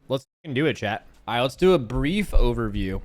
Let's do it, chat. All right, let's do a brief overview.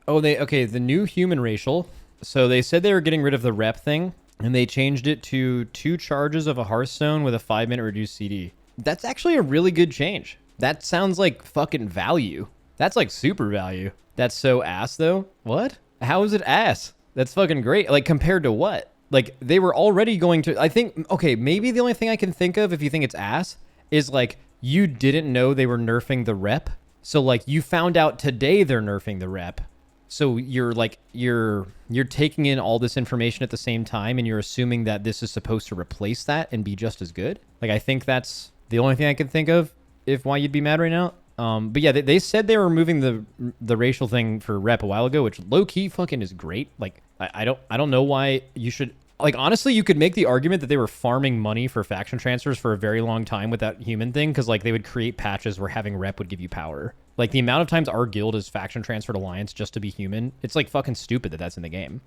Oh, okay, the new human racial. So they said they were getting rid of the rep thing, and they changed it to 2 charges of a Hearthstone with a 5-minute reduced CD. That's actually a really good change. That sounds like fucking value. That's like super value. That's so ass, though. What? How is it ass? That's fucking great. Like, compared to what? Like, they were already going to... I think... Okay, maybe the only thing I can think of, if you think it's ass, is, like, you didn't know they were nerfing the rep. So, like, you found out today they're nerfing the rep. So you're like, you're taking in all this information at the same time, and you're assuming that this is supposed to replace that and be just as good. Like, I think that's the only thing I can think of if why you'd be mad right now. But yeah, they said they were removing the racial thing for rep a while ago, which low key fucking is great. Like, I don't know why you should. Like, honestly, you could make the argument that they were farming money for faction transfers for a very long time with that human thing, because, like, they would create patches where having rep would give you power. Like, the amount of times our guild is faction transferred alliance just to be human, it's, like, fucking stupid that that's in the game.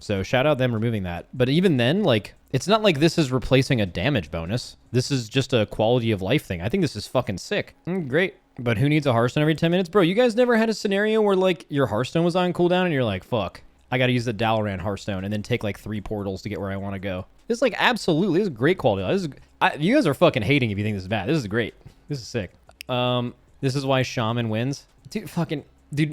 So shout out them removing that. But even then, like, it's not like this is replacing a damage bonus. This is just a quality of life thing. I think this is fucking sick. Great. But who needs a Hearthstone every 10 minutes? Bro, you guys never had a scenario where, like, your Hearthstone was on cooldown and you're like, fuck, I got to use the Dalaran Hearthstone and then take like 3 portals to get where I want to go. This is like absolutely, this is great quality. You guys are fucking hating if you think this is bad. This is great. This is sick. This is why Shaman wins. Dude,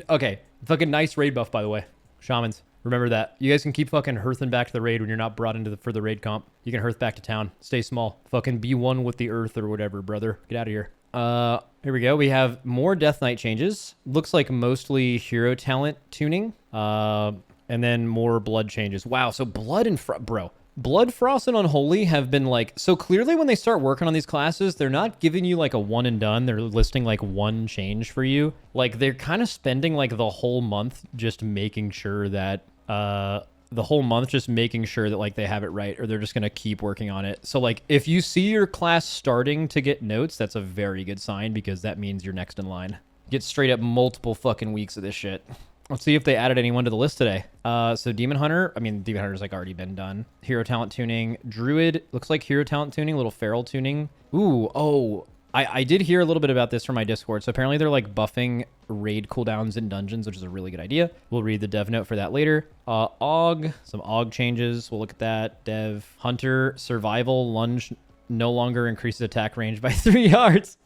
okay. Fucking nice raid buff, by the way. Shamans. Remember that. You guys can keep fucking hearthing back to the raid when you're not brought into for the raid comp. You can hearth back to town. Stay small. Fucking be one with the earth or whatever, brother. Get out of here. Here we go. We have more Death Knight changes. Looks like mostly hero talent tuning. And then more blood changes. Wow, so blood and Blood, Frost, and Unholy have been like... So clearly when they start working on these classes, they're not giving you like a one and done. They're listing like one change for you. Like, they're kind of spending like the whole month just making sure that... like they have it right, or they're just going to keep working on it. So like, if you see your class starting to get notes, that's a very good sign, because that means you're next in line. Get straight up multiple fucking weeks of this shit. Let's see if they added anyone to the list today. So Demon Hunter's like already been done. Hero talent tuning. Druid, looks like hero talent tuning, little feral tuning. Ooh, oh, I did hear a little bit about this from my Discord. So apparently they're like buffing raid cooldowns in dungeons, which is a really good idea. We'll read the dev note for that later. Some AUG changes. We'll look at that. Dev, Hunter, Survival, Lunge no longer increases attack range by 3 yards.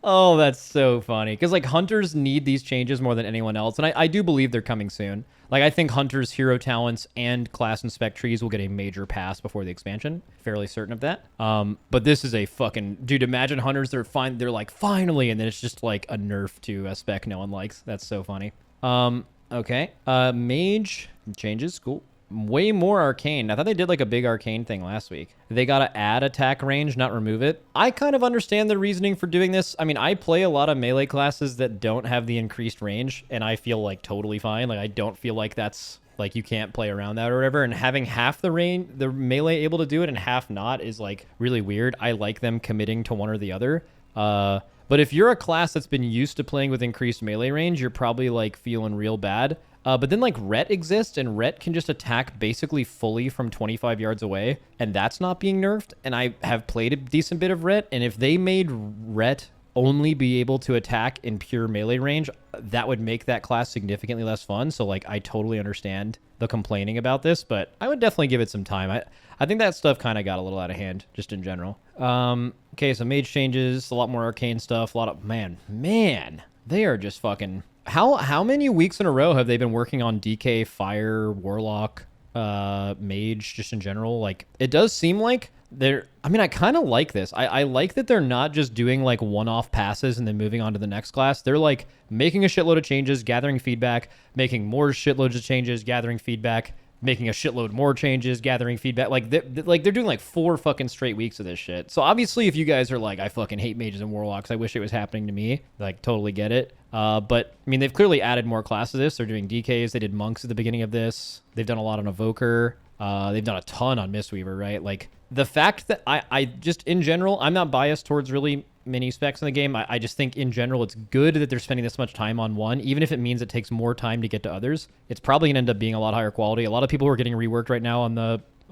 Oh, that's so funny. Because, like, Hunters need these changes more than anyone else. And I do believe they're coming soon. Like, I think Hunters' hero talents and class and spec trees will get a major pass before the expansion. Fairly certain of that. But this is a fucking... Dude, imagine Hunters, they're like, finally! And then it's just, like, a nerf to a spec no one likes. That's so funny. Okay. Mage changes. Cool. Way more arcane. I thought they did like a big arcane thing last week. They gotta add attack range, not remove it. I kind of understand the reasoning for doing this. I mean, I play a lot of melee classes that don't have the increased range, and I feel like totally fine. Like, I don't feel like that's like you can't play around that or whatever. And having half the range, the melee able to do it and half not, is like really weird. I like them committing to one or the other. But if you're a class that's been used to playing with increased melee range, you're probably like feeling real bad. But then, like, Ret exists, and Ret can just attack basically fully from 25 yards away, and that's not being nerfed. And I have played a decent bit of Ret, and if they made Ret only be able to attack in pure melee range, that would make that class significantly less fun. So, like, I totally understand the complaining about this, but I would definitely give it some time. I think that stuff kind of got a little out of hand, just in general. Okay, so Mage changes, a lot more arcane stuff, a lot of... Man, they are just fucking... How many weeks in a row have they been working on DK, Fire, Warlock, Mage, just in general? Like, it does seem like they're... I mean, I kind of like this. I like that they're not just doing, like, one-off passes and then moving on to the next class. They're, like, making a shitload of changes, gathering feedback, making more shitloads of changes, gathering feedback, making a shitload more changes, gathering feedback. Like, they're doing, like, 4 fucking straight weeks of this shit. So, obviously, if you guys are like, I fucking hate mages and warlocks, I wish it was happening to me, like, totally get it. But, I mean, they've clearly added more classes to this. They're doing DKs. They did monks at the beginning of this. They've done a lot on Evoker. They've done a ton on Mistweaver, right? Like, the fact that I just, in general, I'm not biased towards really many specs in the game. I just think, in general, it's good that they're spending this much time on one, even if it means it takes more time to get to others. It's probably going to end up being a lot higher quality. A lot of people who are getting reworked right now on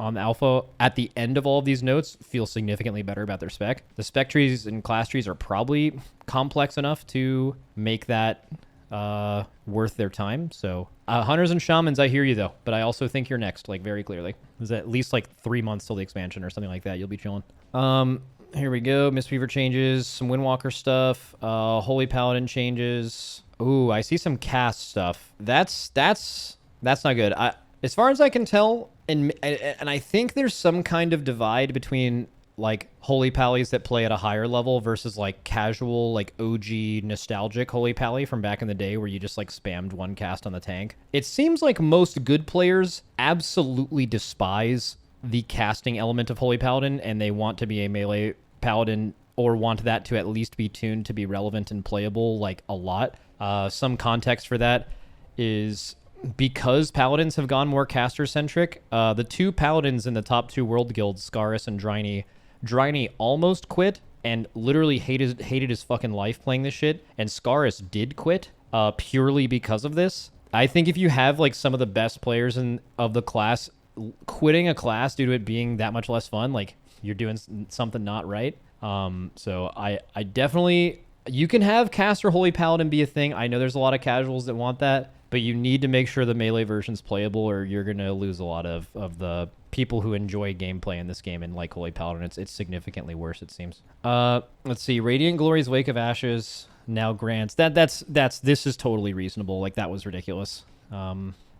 on alpha at the end of all of these notes feel significantly better about their spec. The spec trees and class trees are probably complex enough to make that worth their time. So hunters and shamans, I hear you though, but I also think you're next, like very clearly. There's at least like 3 months till the expansion or something like that. You'll be chilling. Here we go. Mistweaver changes, some Windwalker stuff, Holy Paladin changes. Ooh, I see some cast stuff. That's not good. As far as I can tell, and I think there's some kind of divide between like Holy Pallies that play at a higher level versus like casual, like OG nostalgic Holy Pally from back in the day where you just like spammed one cast on the tank. It seems like most good players absolutely despise the casting element of Holy Paladin, and they want to be a melee Paladin or want that to at least be tuned to be relevant and playable like a lot. Some context for that is because Paladins have gone more caster-centric. The 2 Paladins in the top 2 world guilds, Scarus and Dryne almost quit and literally hated his fucking life playing this shit, and Scarus did quit purely because of this. I think if you have like some of the best players of the class quitting a class due to it being that much less fun, like you're doing something not right. So I definitely, you can have caster Holy Paladin be a thing. I know there's a lot of casuals that want that, but you need to make sure the melee version's playable or you're going to lose a lot of the people who enjoy gameplay in this game and like Holy Paladin. It's significantly worse, it seems. Let's see. Radiant Glory's Wake of Ashes now grants. This is totally reasonable. Like, that was ridiculous.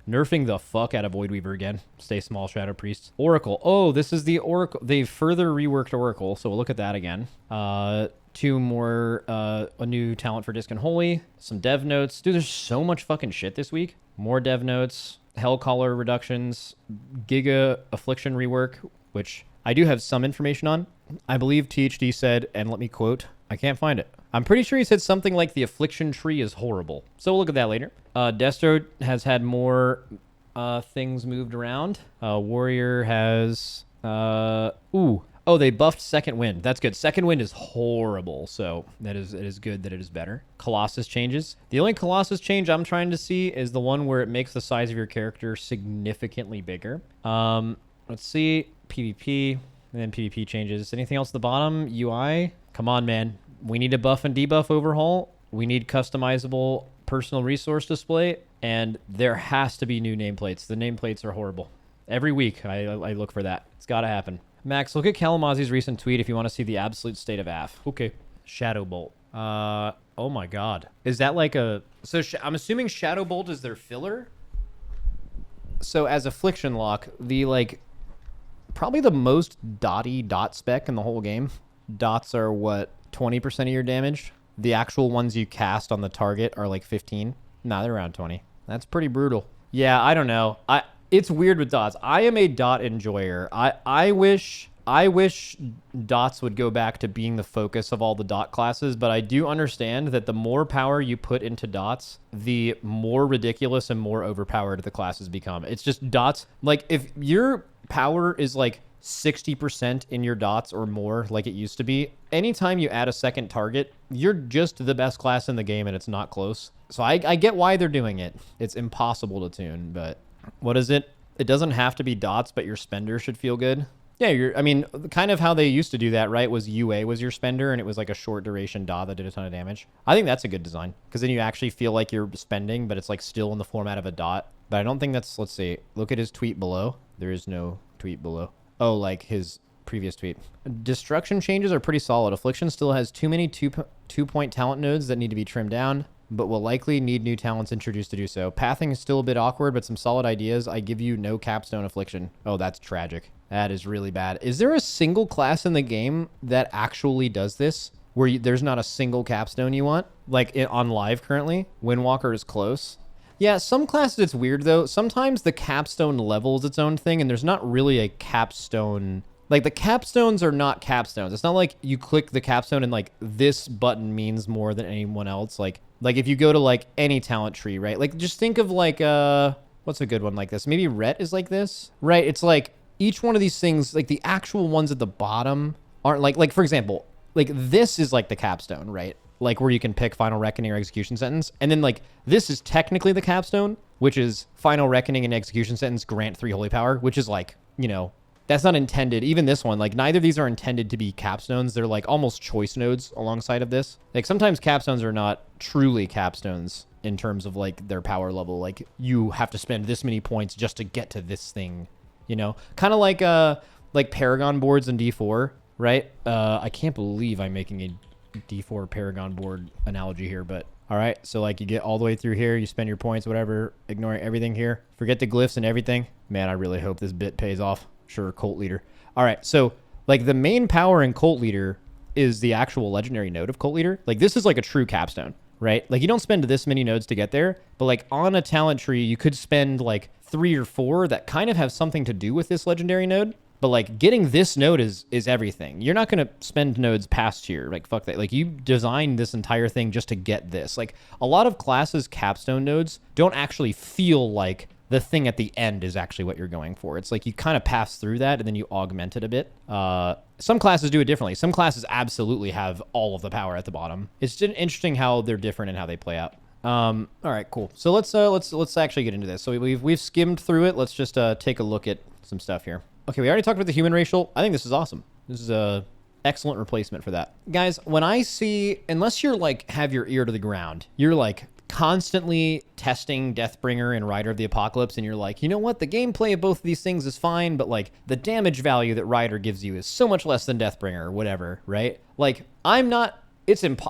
Nerfing the fuck out of Void Weaver again. Stay small, Shadow Priest. Oracle. Oh, this is the Oracle. They've further reworked Oracle, so we'll look at that again. 2 more, a new talent for Disc and Holy, some dev notes. Dude, there's so much fucking shit this week. More dev notes, Hellcaller reductions, Giga Affliction rework, which I do have some information on. I believe THD said, and let me quote, I can't find it. I'm pretty sure he said something like the Affliction tree is horrible. So we'll look at that later. Destro has had more things moved around. Warrior has... Oh, they buffed Second Wind. That's good. Second Wind is horrible, so it is good that it is better. Colossus changes. The only Colossus change I'm trying to see is the one where it makes the size of your character significantly bigger. Let's see. PvP. And then PvP changes. Anything else at the bottom? UI? Come on, man. We need a buff and debuff overhaul. We need customizable personal resource display. And there has to be new nameplates. The nameplates are horrible. Every week, I look for that. It's got to happen. Max, look at Kalamazi's recent tweet if you want to see the absolute state of AF. Okay. Shadow Bolt. Oh my god. Is that like a... So I'm assuming Shadow Bolt is their filler? So as Affliction Lock, the like... Probably the most dotty dot spec in the whole game. Dots are what, 20% of your damage? The actual ones you cast on the target are like 15? Nah, they're around 20. That's pretty brutal. Yeah, I don't know. It's weird with dots. I am a dot enjoyer. I wish dots would go back to being the focus of all the dot classes, but I do understand that the more power you put into dots, the more ridiculous and more overpowered the classes become. It's just dots. Like, if your power is like 60% in your dots or more, like it used to be, anytime you add a second target, you're just the best class in the game and it's not close. So I get why they're doing it. It's impossible to tune, but what is it? It doesn't have to be dots, but your spender should feel good. Yeah, I mean, kind of how they used to do that, right? Was UA was your spender, and it was like a short duration dot that did a ton of damage. I think that's a good design, because then you actually feel like you're spending, but it's like still in the format of a dot. But I don't think that's, let's see, look at his tweet below. There is no tweet below. Oh, like his previous tweet. Destruction changes are pretty solid. Affliction still has too many two-point talent nodes that need to be trimmed down, but will likely need new talents introduced to do so. Pathing is still a bit awkward, but some solid ideas. I give you no capstone Affliction. Oh, that's tragic. That is really bad. Is there a single class in the game that actually does this, where there's not a single capstone you want? Like on live currently? Windwalker is close. Yeah, some classes it's weird though. Sometimes the capstone levels its own thing, and there's not really a capstone. Like, the capstones are not capstones. It's not like you click the capstone and like this button means more than anyone else. Like if you go to like any talent tree, right? Like, just think of like what's a good one like this? Maybe Ret is like this, right? It's like each one of these things, like the actual ones at the bottom aren't like for example, like this is like the capstone, right? Like where you can pick Final Reckoning or Execution Sentence. And then like this is technically the capstone, which is Final Reckoning and Execution Sentence grant 3 holy power, which is like, you know, That's not intended. Even this one, like neither of these are intended to be capstones. They're like almost choice nodes alongside of this. Like sometimes capstones are not truly capstones in terms of like their power level. Like you have to spend this many points just to get to this thing, you know, kind of like Paragon boards in D4, right? I can't believe I'm making a D4 Paragon board analogy here, but all right. So like you get all the way through here, you spend your points, whatever, ignoring everything here. Forget the glyphs and everything. Man, I really hope this bit pays off. Sure, Cult Leader. All right, so like the main power in Cult Leader is the actual legendary node of Cult Leader. Like this is like a true capstone, right? Like you don't spend this many nodes to get there, but like on a talent tree, you could spend like 3 or 4 that kind of have something to do with this legendary node. But like getting this node is everything. You're not going to spend nodes past here. Like fuck that. Like you designed this entire thing just to get this. Like a lot of classes capstone nodes don't actually feel like the thing at the end is actually what you're going for. It's like you kind of pass through that and then you augment it a bit. Some classes do it differently. Some classes absolutely have all of the power at the bottom. It's just interesting how they're different and how they play out. All right, cool. So let's actually get into this. So we've skimmed through it. Let's just take a look at some stuff here. Okay, we already talked about the human racial. I think this is awesome. This is a excellent replacement for that. Guys, when I see, unless you're like have your ear to the ground, you're like constantly testing Deathbringer and Rider of the Apocalypse, and you're like, you know what, the gameplay of both of these things is fine, but like the damage value that Rider gives you is so much less than Deathbringer or whatever, right? Like I'm not,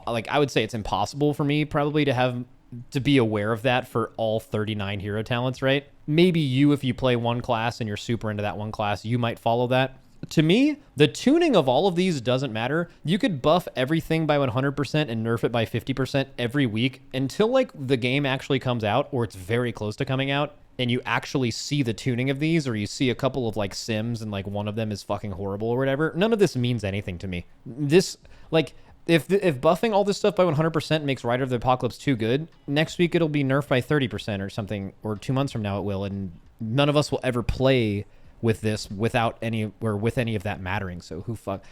like I would say it's impossible for me probably to be aware of that for all 39 hero talents, right? Maybe you, if you play one class and you're super into that one class, you might follow that. To me, the tuning of all of these doesn't matter. You could buff everything by 100% and nerf it by 50% every week until like the game actually comes out or it's very close to coming out and you actually see the tuning of these, or you see a couple of like sims and like one of them is fucking horrible or whatever. None of this means anything to me. This, like, if buffing all this stuff by 100% makes Rider of the Apocalypse too good, next week it'll be nerfed by 30% or something, or 2 months from now it will, and none of us will ever play with this without any, or with any of that mattering. So who fuck,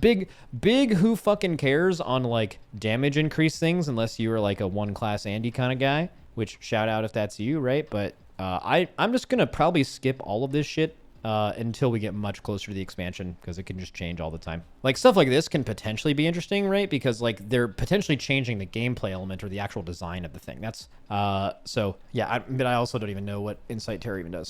big who fucking cares on like damage increase things, unless you are like a one class Andy kind of guy, which shout out if that's you, right? But I'm just gonna probably skip all of this shit until we get much closer to the expansion, because it can just change all the time. Like stuff like this can potentially be interesting, right? Because like they're potentially changing the gameplay element or the actual design of the thing. That's so yeah. But I also don't even know what Insight Terror even does.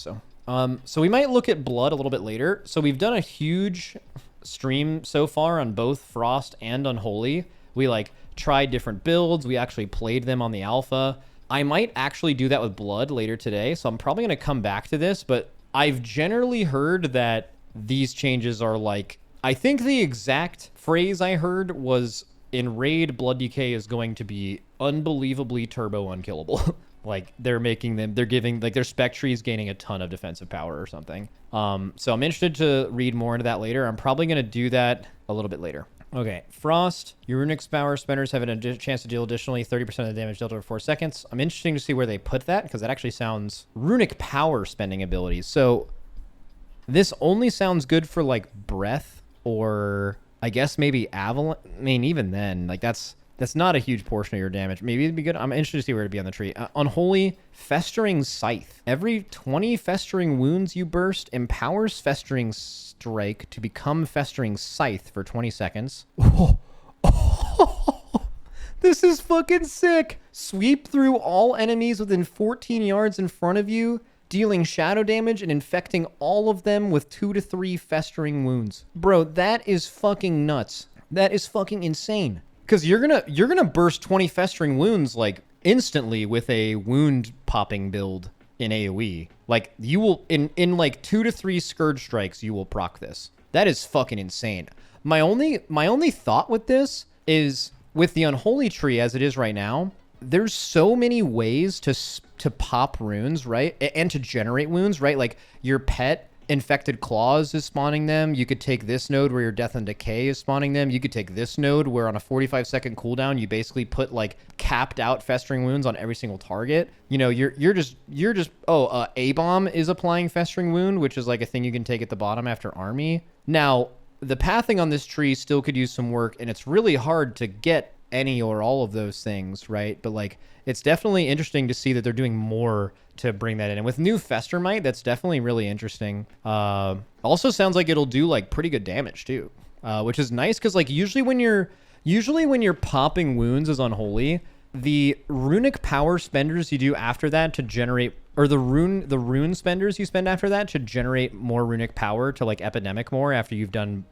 So we might look at Blood a little bit later. So we've done a huge stream so far on both Frost and Unholy. We like tried different builds. We actually played them on the alpha. I might actually do that with Blood later today. So I'm probably going to come back to this, but I've generally heard that these changes are like, I think the exact phrase I heard was in Raid, Blood DK is going to be unbelievably turbo unkillable. Like they're giving like their spec trees gaining a ton of defensive power or something. So I'm interested to read more into that later. I'm probably going to do that a little bit later. Okay, Frost. Your Runic power spenders have a chance to deal additionally 30% of the damage dealt over 4 seconds. I'm interested to see where they put that, because that actually sounds Runic power spending abilities. So this only sounds good for like breath, or I guess maybe avalanche. I mean, even then, like that's not a huge portion of your damage. Maybe it'd be good. I'm interested to see where it'd be on the tree. Unholy Festering Scythe. Every 20 festering wounds you burst empowers Festering Strike to become Festering Scythe for 20 seconds. This is fucking sick. Sweep through all enemies within 14 yards in front of you, dealing shadow damage and infecting all of them with 2 to 3 festering wounds. Bro, that is fucking nuts. That is fucking insane. Because you're gonna burst 20 festering wounds like instantly with a wound popping build in AoE. Like you will in like 2 to 3 scourge strikes you will proc this. That is fucking insane. My only thought with this is, with the Unholy tree as it is right now, there's so many ways to pop runes, right? And to generate wounds, right? Like your pet Infected Claws is spawning them. You could take this node where your Death and Decay is spawning them. You could take this node where on a 45-second cooldown, you basically put like capped out Festering Wounds on every single target. You know, A-Bomb is applying Festering Wound, which is like a thing you can take at the bottom after Army. Now, the pathing on this tree still could use some work, and it's really hard to get any or all of those things, right? But like, it's definitely interesting to see that they're doing more to bring that in. And with new Festermite, that's definitely really interesting. Also sounds like it'll do like pretty good damage too, which is nice because like usually when you're popping wounds as Unholy, the runic power spenders you do after that to generate, or the rune spenders you spend after that to generate more runic power to like epidemic more after you've done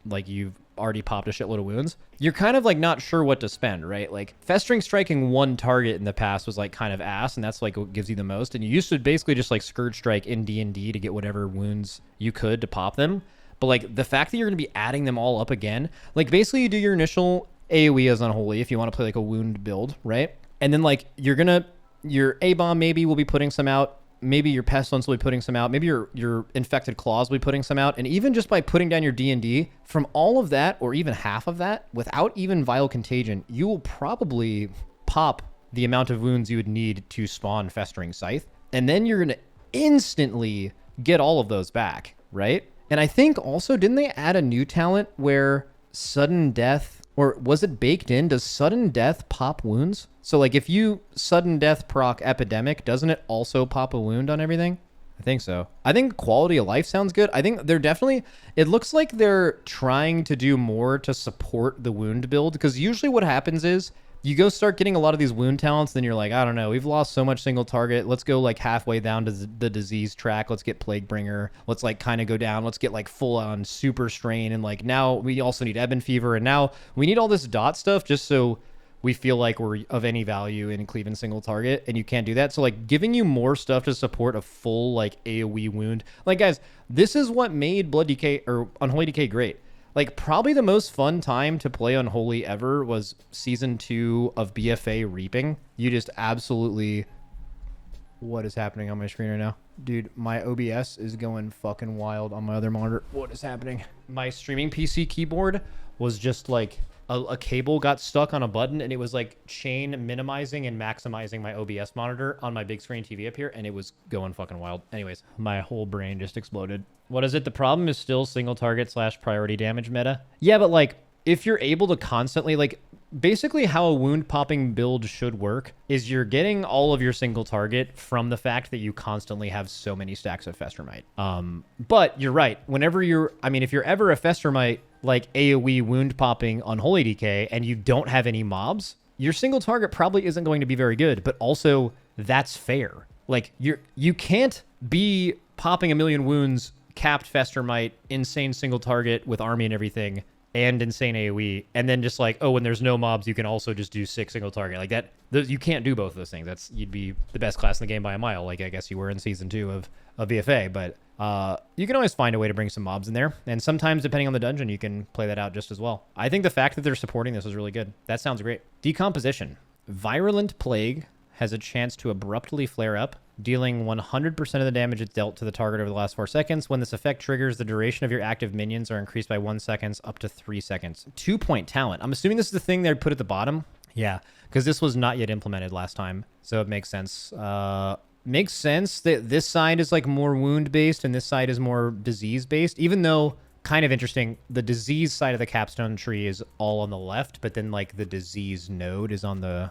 like you've already popped a shitload of wounds. You're kind of like not sure what to spend, right? Like festering striking one target in the past was like kind of ass, and that's like what gives you the most. And you used to basically just like Scourge Strike in D&D to get whatever wounds you could to pop them. But like the fact that you're going to be adding them all up again, like basically you do your initial AoE as Unholy if you want to play like a wound build, right? And then like your A-Bomb maybe will be putting some out. Maybe your Pestilence will be putting some out. Maybe your Infected Claws will be putting some out. And even just by putting down your D&D, from all of that, or even half of that, without even Vile Contagion, you will probably pop the amount of wounds you would need to spawn Festering Scythe. And then you're going to instantly get all of those back, right? And I think also, didn't they add a new talent where sudden death, or was it baked in? Does sudden death pop wounds? So like if you sudden death proc Epidemic, doesn't it also pop a wound on everything? I think so. I think quality of life sounds good. I think they're definitely, it looks like they're trying to do more to support the wound build, because usually what happens is you go start getting a lot of these wound talents, then you're like, I don't know, we've lost so much single target. Let's go like halfway down to the disease track. Let's get Plaguebringer. Let's like kind of go down. Let's get like full on super strain. And like now we also need Ebon Fever. And now we need all this dot stuff just so we feel like we're of any value in cleaving single target. And you can't do that. So like giving you more stuff to support a full like AoE wound. Like guys, this is what made Blood Decay or Unholy Decay great. Like probably the most fun time to play Unholy ever was season 2 of BFA Reaping. You just absolutely, what is happening on my screen right now? Dude, my OBS is going fucking wild on my other monitor. What is happening? My streaming PC keyboard was just like a cable got stuck on a button, and it was like chain minimizing and maximizing my OBS monitor on my big screen TV up here, and it was going fucking wild. Anyways, my whole brain just exploded. What is it? The problem is still single target / priority damage meta. Yeah, but like if you're able to constantly like basically how a wound popping build should work is you're getting all of your single target from the fact that you constantly have so many stacks of Festermite. But you're right. Whenever if you're ever a Festermite like AoE wound popping Unholy Decay and you don't have any mobs, your single target probably isn't going to be very good, but also that's fair. Like you can't be popping a million wounds, capped Festermite, insane single target with army and everything, and insane AoE, and then just like, oh, when there's no mobs, you can also just do 6 single target. Like that, you can't do both of those things. You'd be the best class in the game by a mile, like I guess you were in season 2 of BFA, but you can always find a way to bring some mobs in there, and sometimes, depending on the dungeon, you can play that out just as well. I think the fact that they're supporting this is really good. That sounds great. Decomposition. Virulent Plague has a chance to abruptly flare up, dealing 100% of the damage it's dealt to the target over the last 4 seconds. When this effect triggers, the duration of your active minions are increased by 1 second up to 3 seconds. 2-point talent. I'm assuming this is the thing they put at the bottom. Yeah, because this was not yet implemented last time, so it makes sense. Makes sense that this side is like more wound based and this side is more disease based, even though kind of interesting, the disease side of the capstone tree is all on the left, but then like the disease node is on the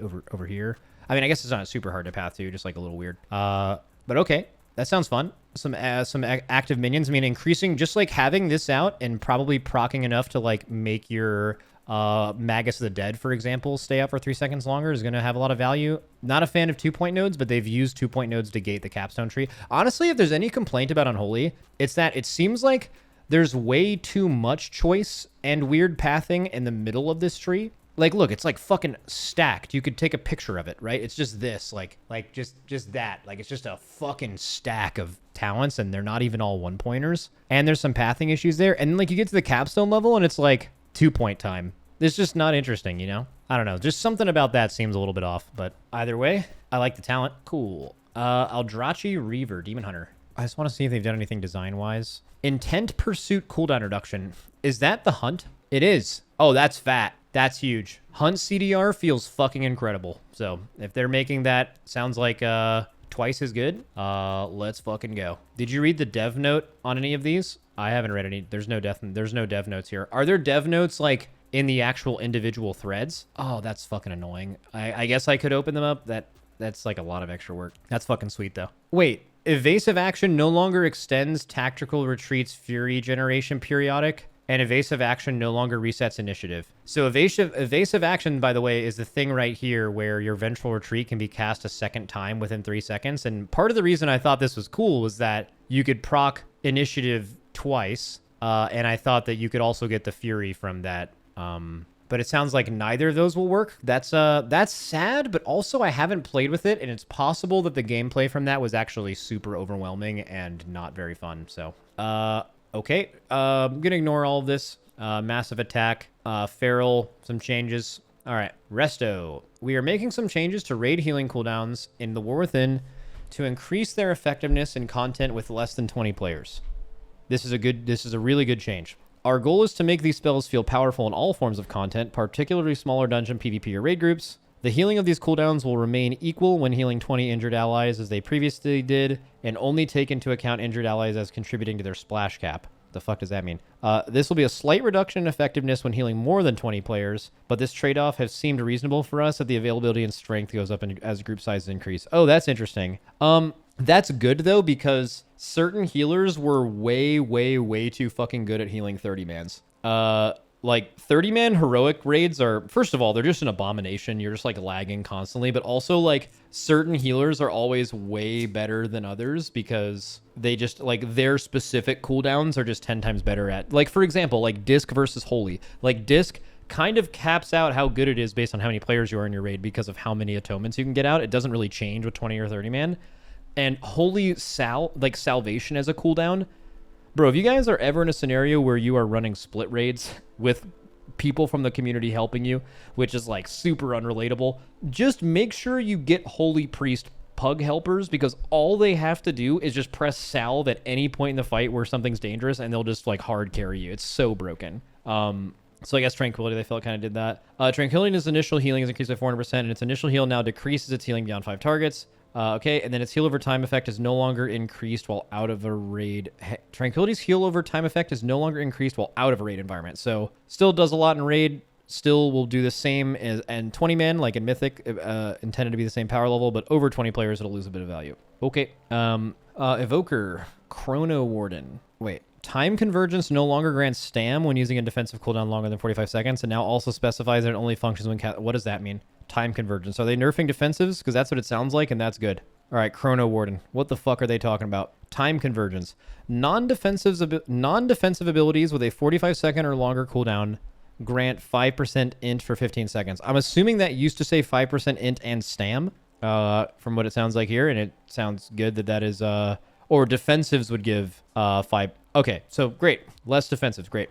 over here. I mean, I guess it's not super hard to path to, just like a little weird. But okay, that sounds fun. Some active minions. I mean, increasing, just like having this out and probably proccing enough to like make your Magus of the Dead, for example, stay up for 3 seconds longer is going to have a lot of value. Not a fan of 2-point nodes, but they've used 2-point nodes to gate the capstone tree. Honestly, if there's any complaint about Unholy, it's that it seems like there's way too much choice and weird pathing in the middle of this tree. Like, look, it's like fucking stacked. You could take a picture of it, right? It's just this, like just that. Like, it's just a fucking stack of talents, and they're not even all 1-pointers. And there's some pathing issues there. And like, you get to the capstone level, and it's like 2-point time. It's just not interesting, you know? I don't know. Just something about that seems a little bit off. But either way, I like the talent. Cool. Aldrachi Reaver, Demon Hunter. I just want to see if they've done anything design-wise. Intent Pursuit cooldown reduction. Is that the hunt? It is. Oh, that's fat. That's huge. Hunt CDR feels fucking incredible. So if they're making that, sounds like twice as good. Let's fucking go. Did you read the dev note on any of these? I haven't read any. There's no dev notes here. Are there dev notes like in the actual individual threads. Oh, that's fucking annoying. I guess I could open them up. That's like a lot of extra work. That's fucking sweet though. Wait, evasive action no longer extends tactical retreats fury generation periodic, and evasive action no longer resets initiative. So evasive action, by the way, is the thing right here where your vengeful retreat can be cast a second time within 3 seconds. And part of the reason I thought this was cool was that you could proc initiative twice, and I thought that you could also get the fury from that. But it sounds like neither of those will work. That's sad, but also I haven't played with it, and it's possible that the gameplay from that was actually super overwhelming and not very fun. So, okay. I'm gonna ignore all of this. Massive attack, feral, some changes. All right, resto. We are making some changes to raid healing cooldowns in the War Within to increase their effectiveness in content with less than 20 players. This is a really good change. Our goal is to make these spells feel powerful in all forms of content, particularly smaller dungeon, PvP, or raid groups. The healing of these cooldowns will remain equal when healing 20 injured allies as they previously did, and only take into account injured allies as contributing to their splash cap. The fuck does that mean? This will be a slight reduction in effectiveness when healing more than 20 players, but this trade-off has seemed reasonable for us as the availability and strength goes up as group sizes increase. Oh, that's interesting. That's good, though, because certain healers were way, way, way too fucking good at healing 30-mans. Like, 30-man heroic raids are, first of all, they're just an abomination. You're just, like, lagging constantly. But also, like, certain healers are always way better than others because they just, like, their specific cooldowns are just 10 times better at... Like, for example, like, Disc versus Holy. Like, Disc kind of caps out how good it is based on how many players you are in your raid because of how many atonements you can get out. It doesn't really change with 20 or 30-man. And Holy Salvation as a cooldown. Bro, if you guys are ever in a scenario where you are running split raids with people from the community helping you, which is like super unrelatable, just make sure you get Holy Priest pug helpers because all they have to do is just press salve at any point in the fight where something's dangerous and they'll just like hard carry you. It's so broken. So I guess Tranquility, they felt kind of did that. Tranquility's initial healing is increased by 400%, and its initial heal now decreases its healing beyond 5 targets. Okay, and then its heal over time effect is no longer increased while out of a raid. Tranquility's heal over time effect is no longer increased while out of a raid environment. So still does a lot in raid. Still will do the same as and 20 men like in Mythic, intended to be the same power level, but over 20 players it'll lose a bit of value. Okay, Evoker, Chrono Warden. Wait. Time Convergence no longer grants stam when using a defensive cooldown longer than 45 seconds, and now also specifies that it only functions when... What does that mean? Time Convergence. Are they nerfing defensives? Because that's what it sounds like, and that's good. All right, Chrono Warden. What the fuck are they talking about? Time Convergence. Non-defensive abilities with a 45-second or longer cooldown grant 5% int for 15 seconds. I'm assuming that used to say 5% int and stam, from what it sounds like here, and it sounds good that that is... Or defensives would give 5... Okay, so great. Less defensives, great.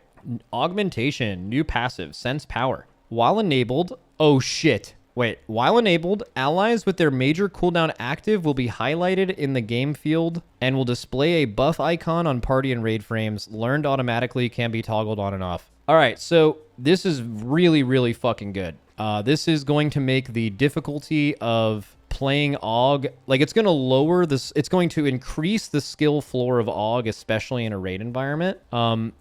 Augmentation, new passive, sense power. While enabled... Oh, shit. Wait. While enabled, allies with their major cooldown active will be highlighted in the game field and will display a buff icon on party and raid frames. Learned automatically, can be toggled on and off. All right, so this is really, really fucking good. This is going to make the difficulty of playing AUG, like it's going to lower this, it's going to increase the skill floor of AUG, especially in a raid environment.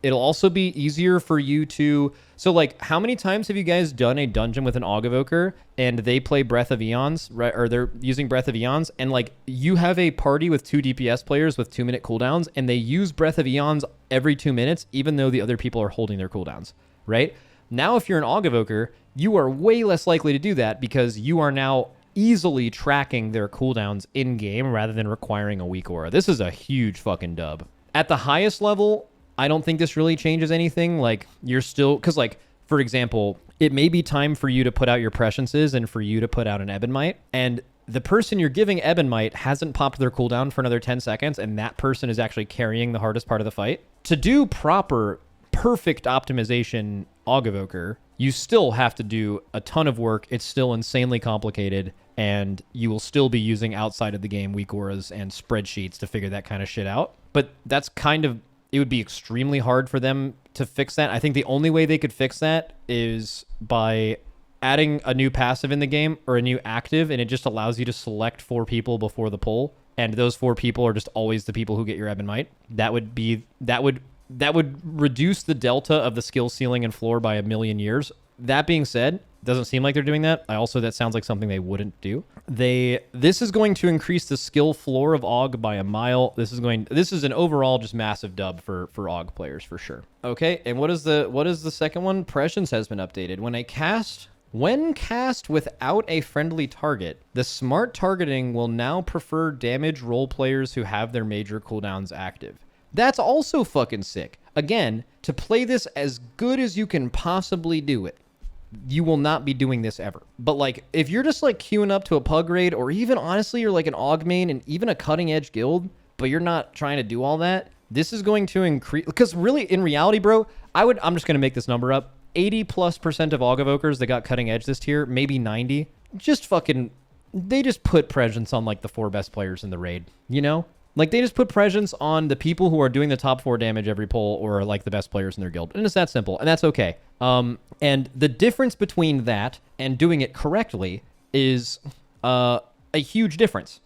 It'll also be easier for you to, so like how many times have you guys done a dungeon with an AUG Evoker and they play Breath of Eons, right? Or they're using Breath of Eons and like you have a party with 2 DPS players with 2-minute cooldowns and they use Breath of Eons every 2 minutes, even though the other people are holding their cooldowns, right? Now, if you're an AUG Evoker, you are way less likely to do that because you are now easily tracking their cooldowns in-game rather than requiring a weak aura. This is a huge fucking dub. At the highest level, I don't think this really changes anything. Like, you're still... Because, like, for example, it may be time for you to put out your Presciences and for you to put out an Ebonmite, and the person you're giving Ebonmite hasn't popped their cooldown for another 10 seconds, and that person is actually carrying the hardest part of the fight. To do proper, perfect optimization AUG Evoker, you still have to do a ton of work. It's still insanely complicated, and you will still be using outside of the game weak auras and spreadsheets to figure that kind of shit out. But that's kind of... It would be extremely hard for them to fix that. I think the only way they could fix that is by adding a new passive in the game or a new active, and it just allows you to select 4 people before the pull, and those 4 people are just always the people who get your Ebonmite. That would that would reduce the delta of the skill ceiling and floor by 1,000,000 years. That being said, doesn't seem like they're doing that. That sounds like something they wouldn't do. This is going to increase the skill floor of AUG by a mile. This is an overall just massive dub for AUG players for sure. Okay, and what is the second one? Prescience has been updated. When cast without a friendly target, the smart targeting will now prefer damage role players who have their major cooldowns active. That's also fucking sick. Again, to play this as good as you can possibly do it, you will not be doing this ever. But like, if you're just like queuing up to a pug raid, or even honestly, you're like an AUG main and even a cutting edge guild, but you're not trying to do all that, this is going to increase. Because really, in reality, bro, I'm just going to make this number up. 80+% of AUG evokers that got cutting edge this tier, maybe 90, they just put presence on like the 4 best players in the raid, you know? Like, they just put presence on the people who are doing the top 4 damage every pull, or like the best players in their guild. And it's that simple, and that's okay. And the difference between that and doing it correctly is a huge difference.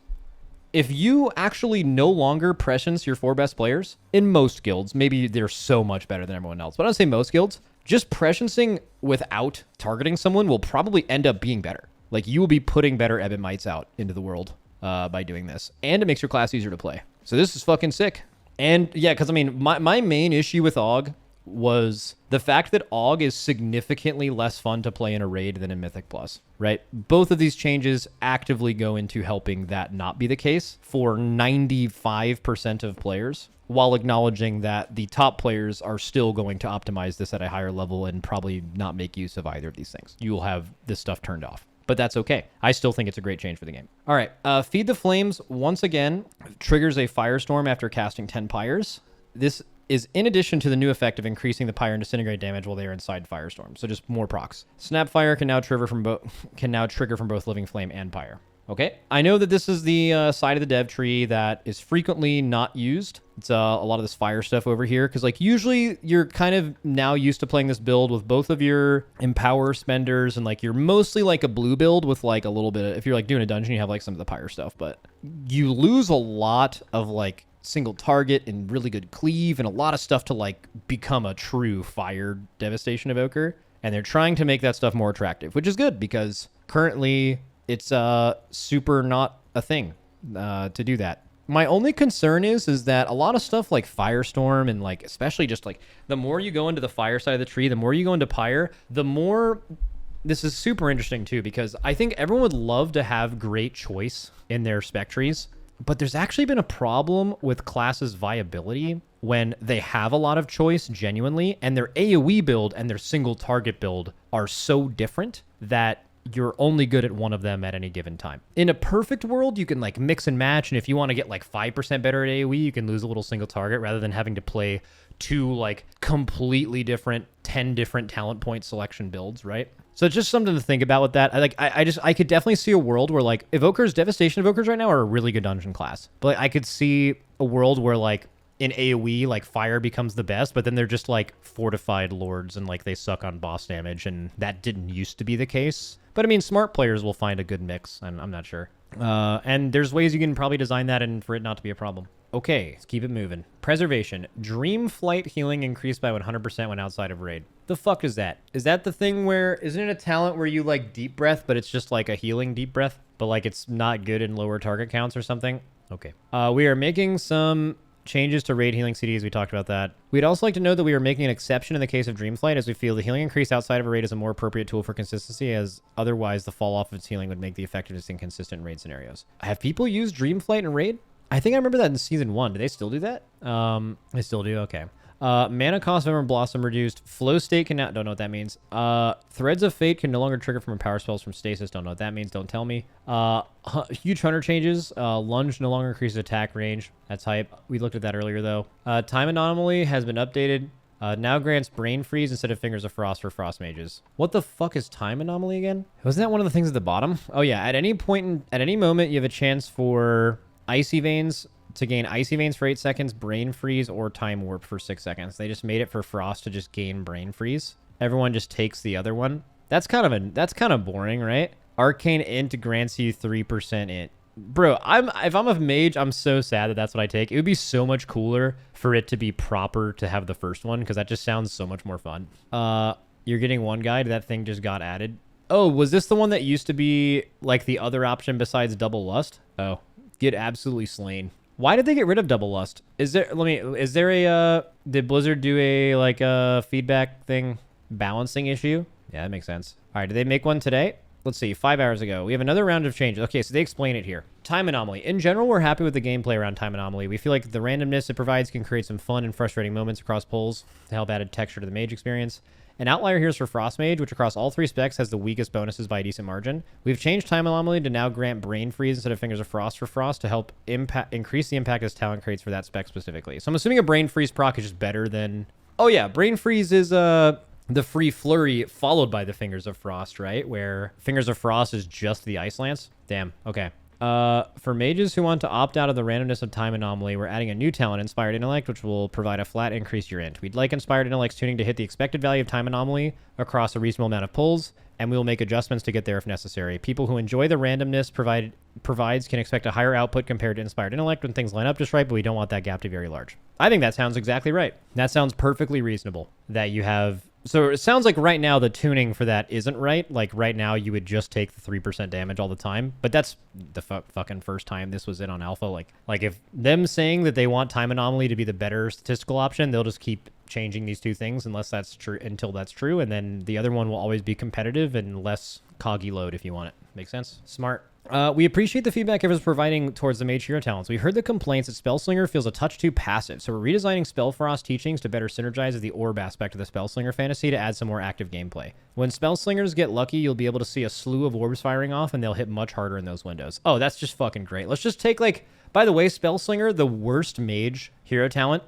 If you actually no longer prescience your 4 best players, in most guilds, maybe they're so much better than everyone else, but I'd say most guilds, just presciencing without targeting someone will probably end up being better. Like, you will be putting better Ebon Mites out into the world by doing this. And it makes your class easier to play. So this is fucking sick. And yeah, because I mean, my main issue with AUG was the fact that AUG is significantly less fun to play in a raid than in Mythic Plus, right? Both of these changes actively go into helping that not be the case for 95% of players, while acknowledging that the top players are still going to optimize this at a higher level and probably not make use of either of these things. You will have this stuff turned off. But that's okay. I still think it's a great change for the game. All right, Feed the Flames, once again, triggers a Firestorm after casting 10 Pyres. This is in addition to the new effect of increasing the Pyre and Disintegrate damage while they are inside Firestorm, so just more procs. Snapfire can now trigger from both Living Flame and Pyre. Okay, I know that this is the side of the dev tree that is frequently not used. It's a lot of this fire stuff over here, because like usually you're kind of now used to playing this build with both of your empower spenders, and like you're mostly like a blue build with like a little bit of, if you're like doing a dungeon, you have like some of the pyre stuff, but you lose a lot of like single target and really good cleave and a lot of stuff to like become a true fire devastation evoker, and they're trying to make that stuff more attractive, which is good because currently it's super not a thing to do that. My only concern is that a lot of stuff like Firestorm and like especially just like the more you go into the fire side of the tree, the more you go into Pyre, the more this is super interesting too, because I think everyone would love to have great choice in their spec trees, but there's actually been a problem with classes' viability when they have a lot of choice genuinely, and their AoE build and their single target build are so different that you're only good at one of them at any given time. In a perfect world, you can like mix and match, and if you want to get like 5% better at AoE, you can lose a little single target rather than having to play 2 like completely different 10 different talent point selection builds, right? So it's just something to think about with that. I could definitely see a world where like Devastation Evokers right now are a really good dungeon class, but I could see a world where like in AoE, like fire becomes the best, but then they're just like fortified lords and like they suck on boss damage, and that didn't used to be the case. But I mean, smart players will find a good mix, and I'm not sure. And there's ways you can probably design that and for it not to be a problem. Okay, let's keep it moving. Preservation. Dream Flight healing increased by 100% when outside of raid. The fuck is that? Is that the thing where, isn't it a talent where you like deep breath, but it's just like a healing deep breath, but like it's not good in lower target counts or something? Okay. We are making some changes to raid healing CDs. We talked about that. We'd also like to note that we are making an exception in the case of Dreamflight, as we feel the healing increase outside of a raid is a more appropriate tool for consistency, as otherwise the fall off of its healing would make the effectiveness inconsistent in raid scenarios. Have people used Dreamflight in raid? I think I remember that in season 1. Do they still do that? They still do. Okay. Mana cost of Emerald Blossom reduced. Flow state can now... Don't know what that means. Threads of Fate can no longer trigger from power spells from stasis. Don't know what that means. Don't tell me. Huge hunter changes. Lunge no longer increases attack range. That's hype. We looked at that earlier, though. Time Anomaly has been updated. Now grants Brain Freeze instead of Fingers of Frost for Frost Mages. What the fuck is Time Anomaly again? Wasn't that one of the things at the bottom? Oh, yeah. At any moment, you have a chance for Icy Veins to gain Icy Veins for 8 seconds, Brain Freeze, or Time Warp for 6 seconds. They just made it for Frost to just gain Brain Freeze. Everyone just takes the other one. That's kind of boring, right? Arcane Int grants you 3% int. Bro, if I'm a mage, I'm so sad that that's what I take. It would be so much cooler for it to be proper to have the first one, because that just sounds so much more fun. You're getting one guide. That thing just got added. Oh, was this the one that used to be like the other option besides double lust? Oh, get absolutely slain. Why did they get rid of double lust? Is there did Blizzard do a like a feedback thing balancing issue? Yeah, that makes sense. All right, did they make one today? Let's see, 5 hours ago. We have another round of changes. Okay, so they explain it here. Time anomaly. In general, we're happy with the gameplay around time anomaly. We feel like the randomness it provides can create some fun and frustrating moments across polls to help add texture to the mage experience. An outlier here is for Frost Mage, which across all 3 specs has the weakest bonuses by a decent margin. We've changed Time Anomaly to now grant Brain Freeze instead of Fingers of Frost for Frost to help increase the impact this talent creates for that spec specifically. So I'm assuming a Brain Freeze proc is just better than... Oh yeah, Brain Freeze is the free flurry followed by the Fingers of Frost, right? Where Fingers of Frost is just the Ice Lance. Damn, okay. For mages who want to opt out of the randomness of Time Anomaly, we're adding a new talent, Inspired Intellect, which will provide a flat increase your int. We'd like Inspired Intellect's tuning to hit the expected value of Time Anomaly across a reasonable amount of pulls, and we will make adjustments to get there if necessary. People who enjoy the randomness provides can expect a higher output compared to Inspired Intellect when things line up just right, but we don't want that gap to be very large. I think that sounds exactly right. That sounds perfectly reasonable. That you have... So it sounds like right now the tuning for that isn't right. Like right now you would just take the 3% damage all the time. But that's the fucking first time this was in on alpha. Like if them saying that they want Time Anomaly to be the better statistical option, they'll just keep changing these two things unless that's true, until that's true. And then the other one will always be competitive and less coggy load if you want it. Make sense? Smart. We appreciate the feedback everyone's providing towards the Mage Hero talents. We heard the complaints that Spellslinger feels a touch too passive, so we're redesigning Spellfrost teachings to better synergize with the orb aspect of the Spellslinger fantasy to add some more active gameplay. When Spellslingers get lucky, you'll be able to see a slew of orbs firing off, and they'll hit much harder in those windows. Oh, that's just fucking great. Let's just take, like... By the way, Spellslinger, the worst Mage Hero talent,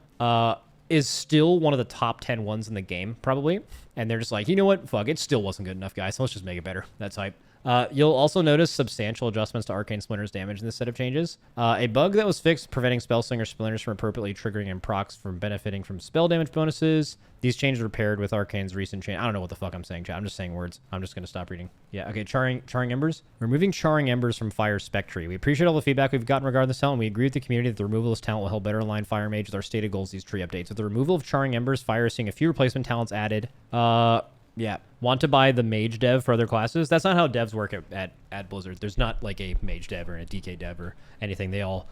is still one of the top 10 ones in the game, probably. And they're just like, you know what? Fuck, it still wasn't good enough, guys. So let's just make it better. That's hype. You'll also notice substantial adjustments to Arcane Splinter's damage in this set of changes. A bug that was fixed, preventing Spellslinger Splinters from appropriately triggering and procs from benefiting from spell damage bonuses. These changes were paired with Arcane's recent change. I don't know what the fuck I'm saying, chat. I'm just saying words. I'm just going to stop reading. Yeah, okay, Charring Embers. Removing Charring Embers from Fire Spectre. We appreciate all the feedback we've gotten regarding this talent, and we agree with the community that the removal of this talent will help better align Fire Mage with our stated goals these tree updates. With the removal of Charring Embers, Fire is seeing a few replacement talents added. Yeah. Want to buy the mage dev for other classes? That's not how devs work at Blizzard. There's not like a mage dev or a DK dev or anything. They all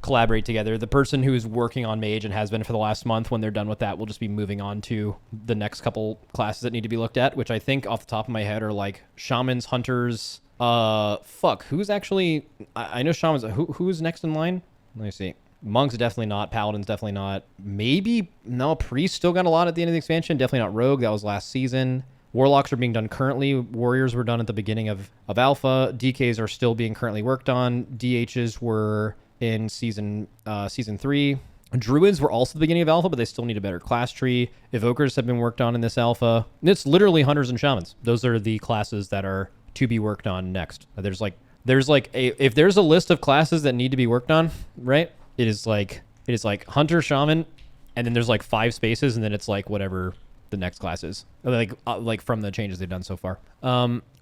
collaborate together. The person who is working on mage and has been for the last month, when they're done with that, will just be moving on to the next couple classes that need to be looked at, which I think off the top of my head are like shamans, hunters. Who's actually... I know shamans. Who's next in line? Let me see. Monks definitely not. Paladins definitely not. Maybe... No, Priest still got a lot at the end of the expansion. Definitely not Rogue. That was last season. Warlocks are being done currently. Warriors were done at the beginning of Alpha. DKs are still being currently worked on. DHs were in season 3. Druids were also at the beginning of Alpha, but they still need a better class tree. Evokers have been worked on in this Alpha. And it's literally Hunters and Shamans. Those are the classes that are to be worked on next. If there's a list of classes that need to be worked on, right? It is like Hunter, Shaman, and then there's like 5 spaces, and then it's like whatever the next class is, like from the changes they've done so far.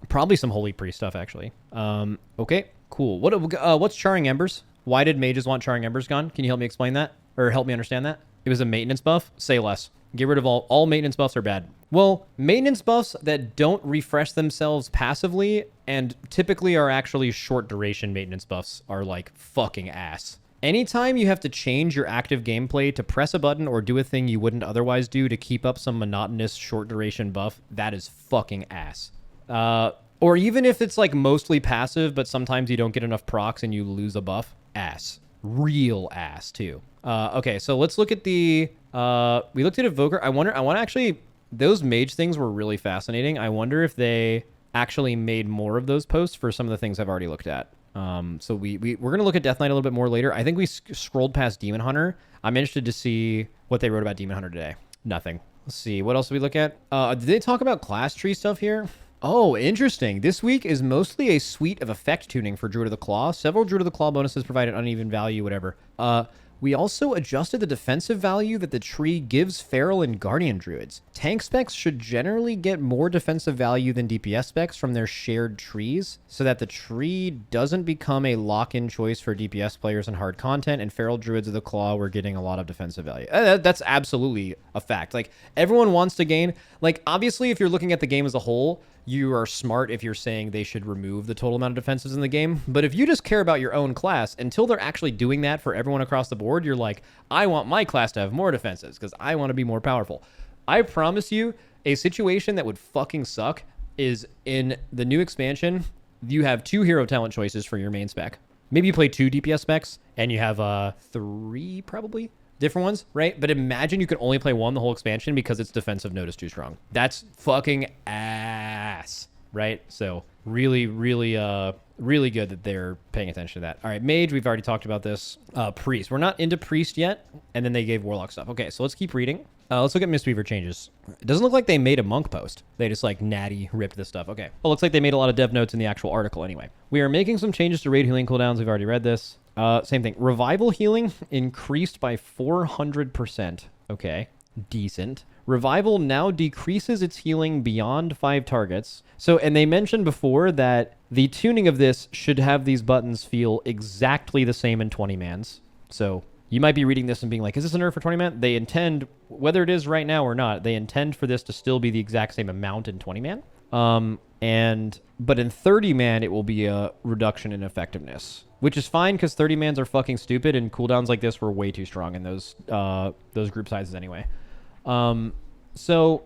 Probably some Holy Priest stuff actually. Okay, cool. What's Charring Embers? Why did mages want Charring Embers gone? Can you help me explain that, or help me understand that? It was a maintenance buff. Say less. Get rid of all maintenance buffs are bad. Well, maintenance buffs that don't refresh themselves passively and typically are actually short duration maintenance buffs are like fucking ass. Anytime you have to change your active gameplay to press a button or do a thing you wouldn't otherwise do to keep up some monotonous short duration buff, that is fucking ass. Or even if it's like mostly passive, but sometimes you don't get enough procs and you lose a buff, ass. Real ass too. Okay, so let's look at the... we looked at Evoker. I want to actually... Those mage things were really fascinating. I wonder if they actually made more of those posts for some of the things I've already looked at. So we're going to look at Death Knight a little bit more later. I think we scrolled past Demon Hunter. I'm interested to see what they wrote about Demon Hunter today. Nothing. Let's see. What else did we look at? Did they talk about class tree stuff here? Oh, interesting. This week is mostly a suite of effect tuning for Druid of the Claw. Several Druid of the Claw bonuses provide an uneven value, whatever. We also adjusted the defensive value that the tree gives Feral and Guardian Druids. Tank specs should generally get more defensive value than DPS specs from their shared trees, so that the tree doesn't become a lock-in choice for DPS players in hard content, and Feral Druids of the Claw were getting a lot of defensive value. That's absolutely a fact. Like, everyone wants to gain... Like, obviously, if you're looking at the game as a whole, you are smart if you're saying they should remove the total amount of defenses in the game. But if you just care about your own class, until they're actually doing that for everyone across the board, you're like, I want my class to have more defenses because I want to be more powerful. I promise you, a situation that would fucking suck is in the new expansion, you have 2 hero talent choices for your main spec. Maybe you play 2 DPS specs, and you have 3 probably different ones, right? But imagine you can only play 1 the whole expansion because its defensive node is too strong. That's fucking ass, right? So really, really, really good that they're paying attention to that. All right, Mage, we've already talked about this. Priest, we're not into Priest yet, and then they gave Warlock stuff. Okay, so let's keep reading. Let's look at Mistweaver changes. It doesn't look like they made a monk post. They just like natty ripped this stuff. Okay. Well, looks like they made a lot of dev notes in the actual article anyway. We are making some changes to raid healing cooldowns. We've already read this. Same thing. Revival healing increased by 400%. Okay. Decent. Revival now decreases its healing beyond 5 targets. So, and they mentioned before that the tuning of this should have these buttons feel exactly the same in 20-mans. So you might be reading this and being like, is this a nerf for 20-man? They intend, whether it is right now or not, they intend for this to still be the exact same amount in 20-man. But in 30-man, it will be a reduction in effectiveness, which is fine because 30-mans are fucking stupid and cooldowns like this were way too strong in those group sizes anyway. So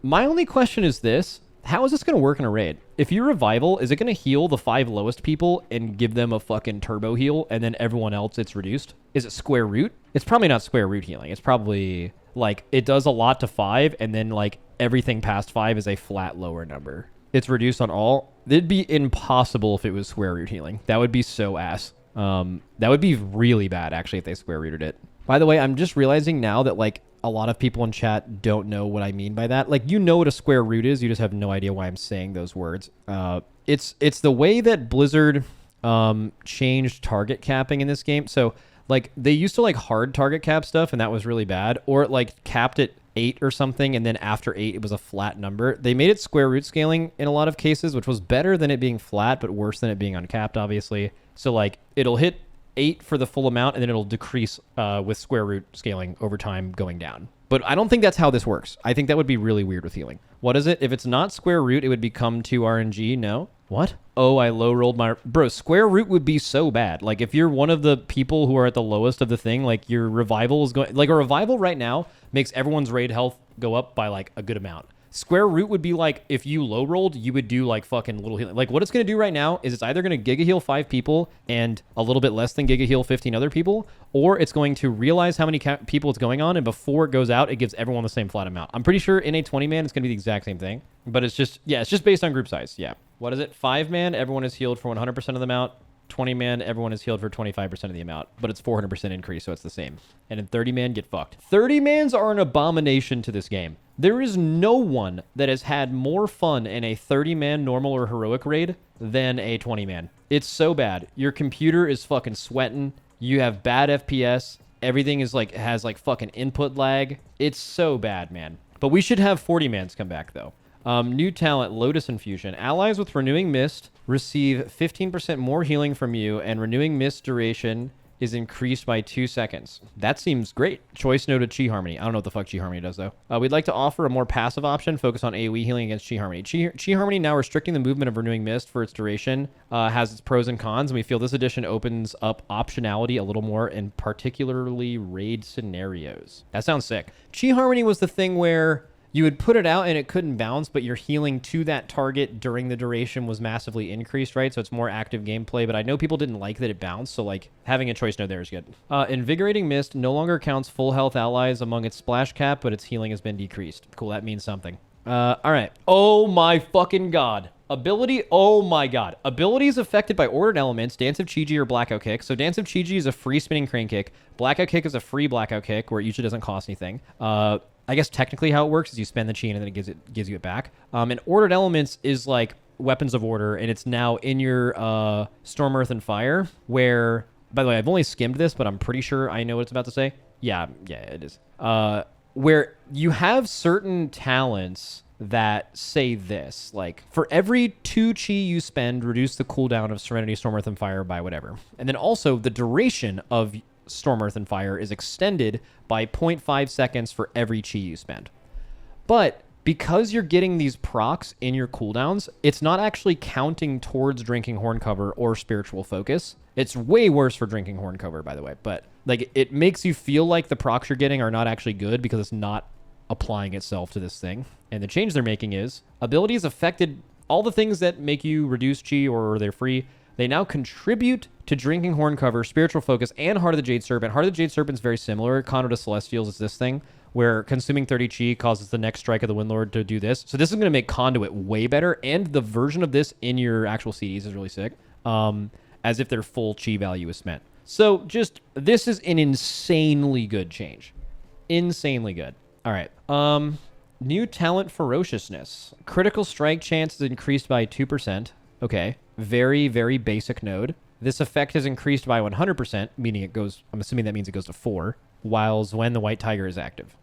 my only question is this. How is this going to work in a raid? If you revival, is it going to heal the 5 lowest people and give them a fucking turbo heal, and then everyone else it's reduced? Is it square root? It's probably not square root healing. It's probably like it does a lot to 5, and then like everything past 5 is a flat lower number. It's reduced on all. It'd be impossible if it was square root healing. That would be so ass. That would be really bad actually if they square rooted it. By the way, I'm just realizing now that like a lot of people in chat don't know what I mean by that. Like, you know what a square root is. You just have no idea why I'm saying those words. It's the way that Blizzard changed target capping in this game. So, like, they used to, like, hard target cap stuff, and that was really bad. Or it, like, capped at 8 or something, and then after 8, it was a flat number. They made it square root scaling in a lot of cases, which was better than it being flat, but worse than it being uncapped, obviously. So, like, it'll hit 8 for the full amount, and then it'll decrease with square root scaling over time going down. But I don't think that's how this works. I think that would be really weird with healing. What is it? If it's not square root, it would become 2 RNG. No? What? Oh, I low rolled my... Bro, square root would be so bad. Like, if you're one of the people who are at the lowest of the thing, like, your revival is going... Like, a revival right now makes everyone's raid health go up by, like, a good amount. Square root would be like, if you low rolled, you would do like fucking little healing. Like, what it's going to do right now is it's either going to giga heal 5 people and a little bit less than giga heal 15 other people, or it's going to realize how many people it's going on, and before it goes out, it gives everyone the same flat amount. I'm pretty sure in a 20-man, it's going to be the exact same thing, but it's just, yeah, it's just based on group size. Yeah. What is it? 5-man, everyone is healed for 100% of the amount. 20-man, everyone is healed for 25% of the amount, but it's 400% increase, so it's the same. And in 30-man, get fucked. 30-mans are an abomination to this game. There is no one that has had more fun in a 30-man normal or heroic raid than a 20-man. It's so bad. Your computer is fucking sweating. You have bad FPS. Everything is like has like fucking input lag. It's so bad, man. But we should have 40-mans come back, though. New talent, Lotus Infusion. Allies with Renewing Mist receive 15% more healing from you, and Renewing Mist duration is increased by 2 seconds. That seems great. Choice noted Chi Harmony. I don't know what the fuck Chi Harmony does, though. We'd like to offer a more passive option, focus on AoE healing against Chi Harmony. Chi Harmony, now restricting the movement of Renewing Mist for its duration, has its pros and cons, and we feel this edition opens up optionality a little more in particularly raid scenarios. That sounds sick. Chi Harmony was the thing where you would put it out and it couldn't bounce, but your healing to that target during the duration was massively increased, right? So it's more active gameplay, but I know people didn't like that it bounced, so like having a choice node there is good. Invigorating Mist no longer counts full health allies among its splash cap, but its healing has been decreased. Cool, that means something. All right. Oh my fucking god. Ability, oh my god. Abilities affected by ordered elements, Dance of Chi-Ji or Blackout Kick. So Dance of Chi-Ji is a free spinning crane kick. Blackout Kick is a free blackout kick, where it usually doesn't cost anything. I guess technically how it works is you spend the chi and then it gives you it back. And ordered elements is like weapons of order, and it's now in your Storm, Earth, and Fire, where By the way, I've only skimmed this, but I'm pretty sure I know what it's about to say. Yeah, it is. Where you have certain talents that say this, like, for every 2 chi you spend, reduce the cooldown of Serenity, Storm, Earth, and Fire by whatever. And then also, the duration of Storm, Earth, and Fire is extended by 0.5 seconds for every chi you spend. But because you're getting these procs in your cooldowns, it's not actually counting towards Drinking Horn Cover or Spiritual Focus. It's way worse for Drinking Horn Cover, by the way. But like, it makes you feel like the procs you're getting are not actually good because it's not applying itself to this thing. And the change they're making is abilities affected, all the things that make you reduce chi or they're free, they now contribute to Drinking Horn Cover, Spiritual Focus, and Heart of the Jade Serpent. Heart of the Jade Serpent's very similar. Conduit of Celestials is this thing where consuming 30 chi causes the next strike of the Windlord to do this. So this is going to make Conduit way better, and the version of this in your actual CDs is really sick, as if their full chi value is spent. So just, this is an insanely good change. Insanely good. All right. New talent, Ferociousness. Critical strike chance is increased by 2%. Okay. Very, very basic node. This effect is increased by 100%, meaning it goes, I'm assuming that means it goes to 4, whilst when the White Tiger is active.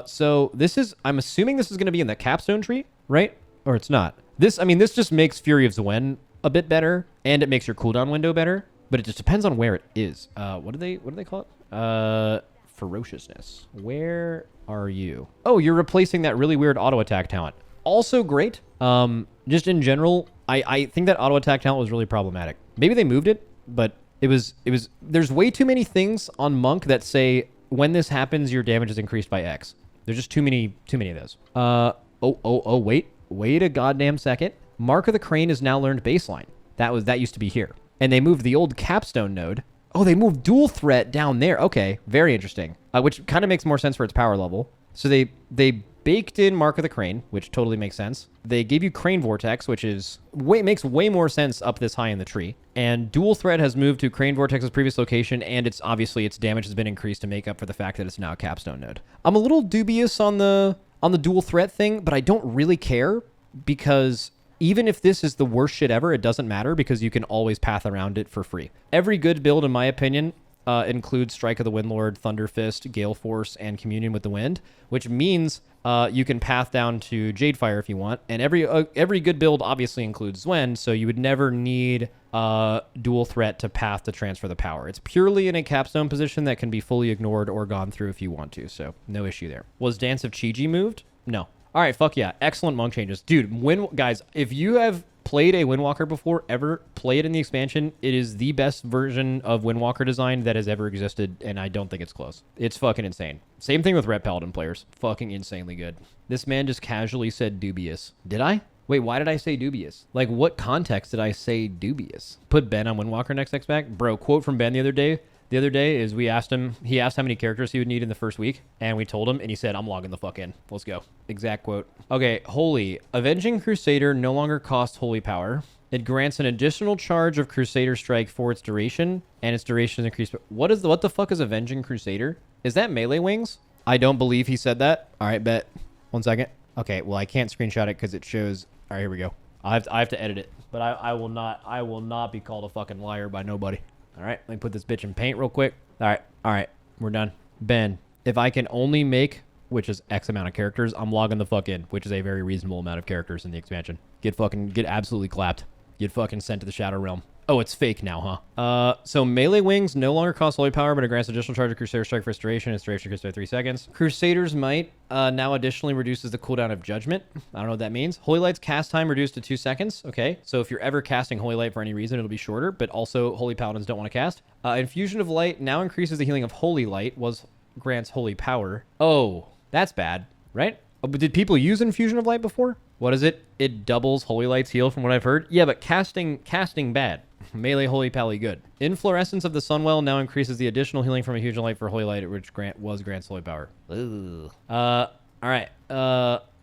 So this is, I'm assuming this is going to be in the capstone tree, right? Or it's not. This, I mean, this just makes Fury of Zwen a bit better, and it makes your cooldown window better, but it just depends on where it is. What do they call it? Ferociousness. Where are you? Oh, you're replacing that really weird auto attack talent. Also great. Just in general, I think that auto attack talent was really problematic. Maybe they moved it, but it was, there's way too many things on Monk that say when this happens, your damage is increased by X. There's just too many of those. Wait a goddamn second. Mark of the Crane is now learned baseline. That used to be here. And they moved the old capstone node. Oh, they moved dual threat down there. Okay, very interesting. Which kind of makes more sense for its power level. So they baked in Mark of the Crane, which totally makes sense. They gave you Crane Vortex, which is makes way more sense up this high in the tree. And dual threat has moved to Crane Vortex's previous location, and it's obviously its damage has been increased to make up for the fact that it's now a capstone node. I'm a little dubious on the dual threat thing, but I don't really care because even if this is the worst shit ever, it doesn't matter because you can always path around it for free. Every good build, in my opinion, includes Strike of the Windlord, Thunder Fist, Gale Force, and Communion with the Wind, which means you can path down to Jadefire if you want. And every good build obviously includes Zwen, so you would never need dual threat to path to transfer the power. It's purely in a capstone position that can be fully ignored or gone through if you want to, so no issue there. Was Dance of Chi-Ji moved? No. All right, fuck yeah. Excellent monk changes. Dude, guys, if you have played a Windwalker before, ever play it in the expansion, it is the best version of Windwalker design that has ever existed, and I don't think it's close. It's fucking insane. Same thing with Ret Paladin players. Fucking insanely good. This man just casually said dubious. Did I? Wait, why did I say dubious? Like, what context did I say dubious? Put Ben on Windwalker next X-Back? Bro, quote from Ben the other day is he asked how many characters he would need in the first week, and we told him, and he said, I'm logging the fuck in. Let's go. Exact quote. Okay, Holy. Avenging Crusader no longer costs Holy Power. It grants an additional charge of Crusader Strike for its duration, and its duration is increased. What the fuck is Avenging Crusader? Is that melee wings? I don't believe he said that. All right, bet. 1 second. Okay, well, I can't screenshot it because it shows. All right, here we go. I have to edit it, but I will not be called a fucking liar by nobody. All right, let me put this bitch in paint real quick. All right, we're done. Ben, if I can only make, which is X amount of characters, I'm logging the fuck in, which is a very reasonable amount of characters in the expansion. Get absolutely clapped. Get fucking sent to the Shadow Realm. Oh, it's fake now, huh? So melee wings no longer cost Holy Power, but it grants additional charge of Crusader Strike for its duration. Its duration increased by 3 seconds. Crusader's Might now additionally reduces the cooldown of Judgment. I don't know what that means. Holy Light's cast time reduced to 2 seconds. Okay, so if you're ever casting Holy Light for any reason, it'll be shorter, but also Holy Paladins don't want to cast. Infusion of Light now increases the healing of Holy Light, grants Holy Power. Oh, that's bad, right? But did people use Infusion of Light before? What is it? It doubles Holy Light's heal from what I've heard. Yeah, but casting bad. Melee Holy Pally good. Inflorescence of the Sunwell now increases the additional healing from Infusion of Light for Holy Light, which grants Holy Power. Ooh. All right.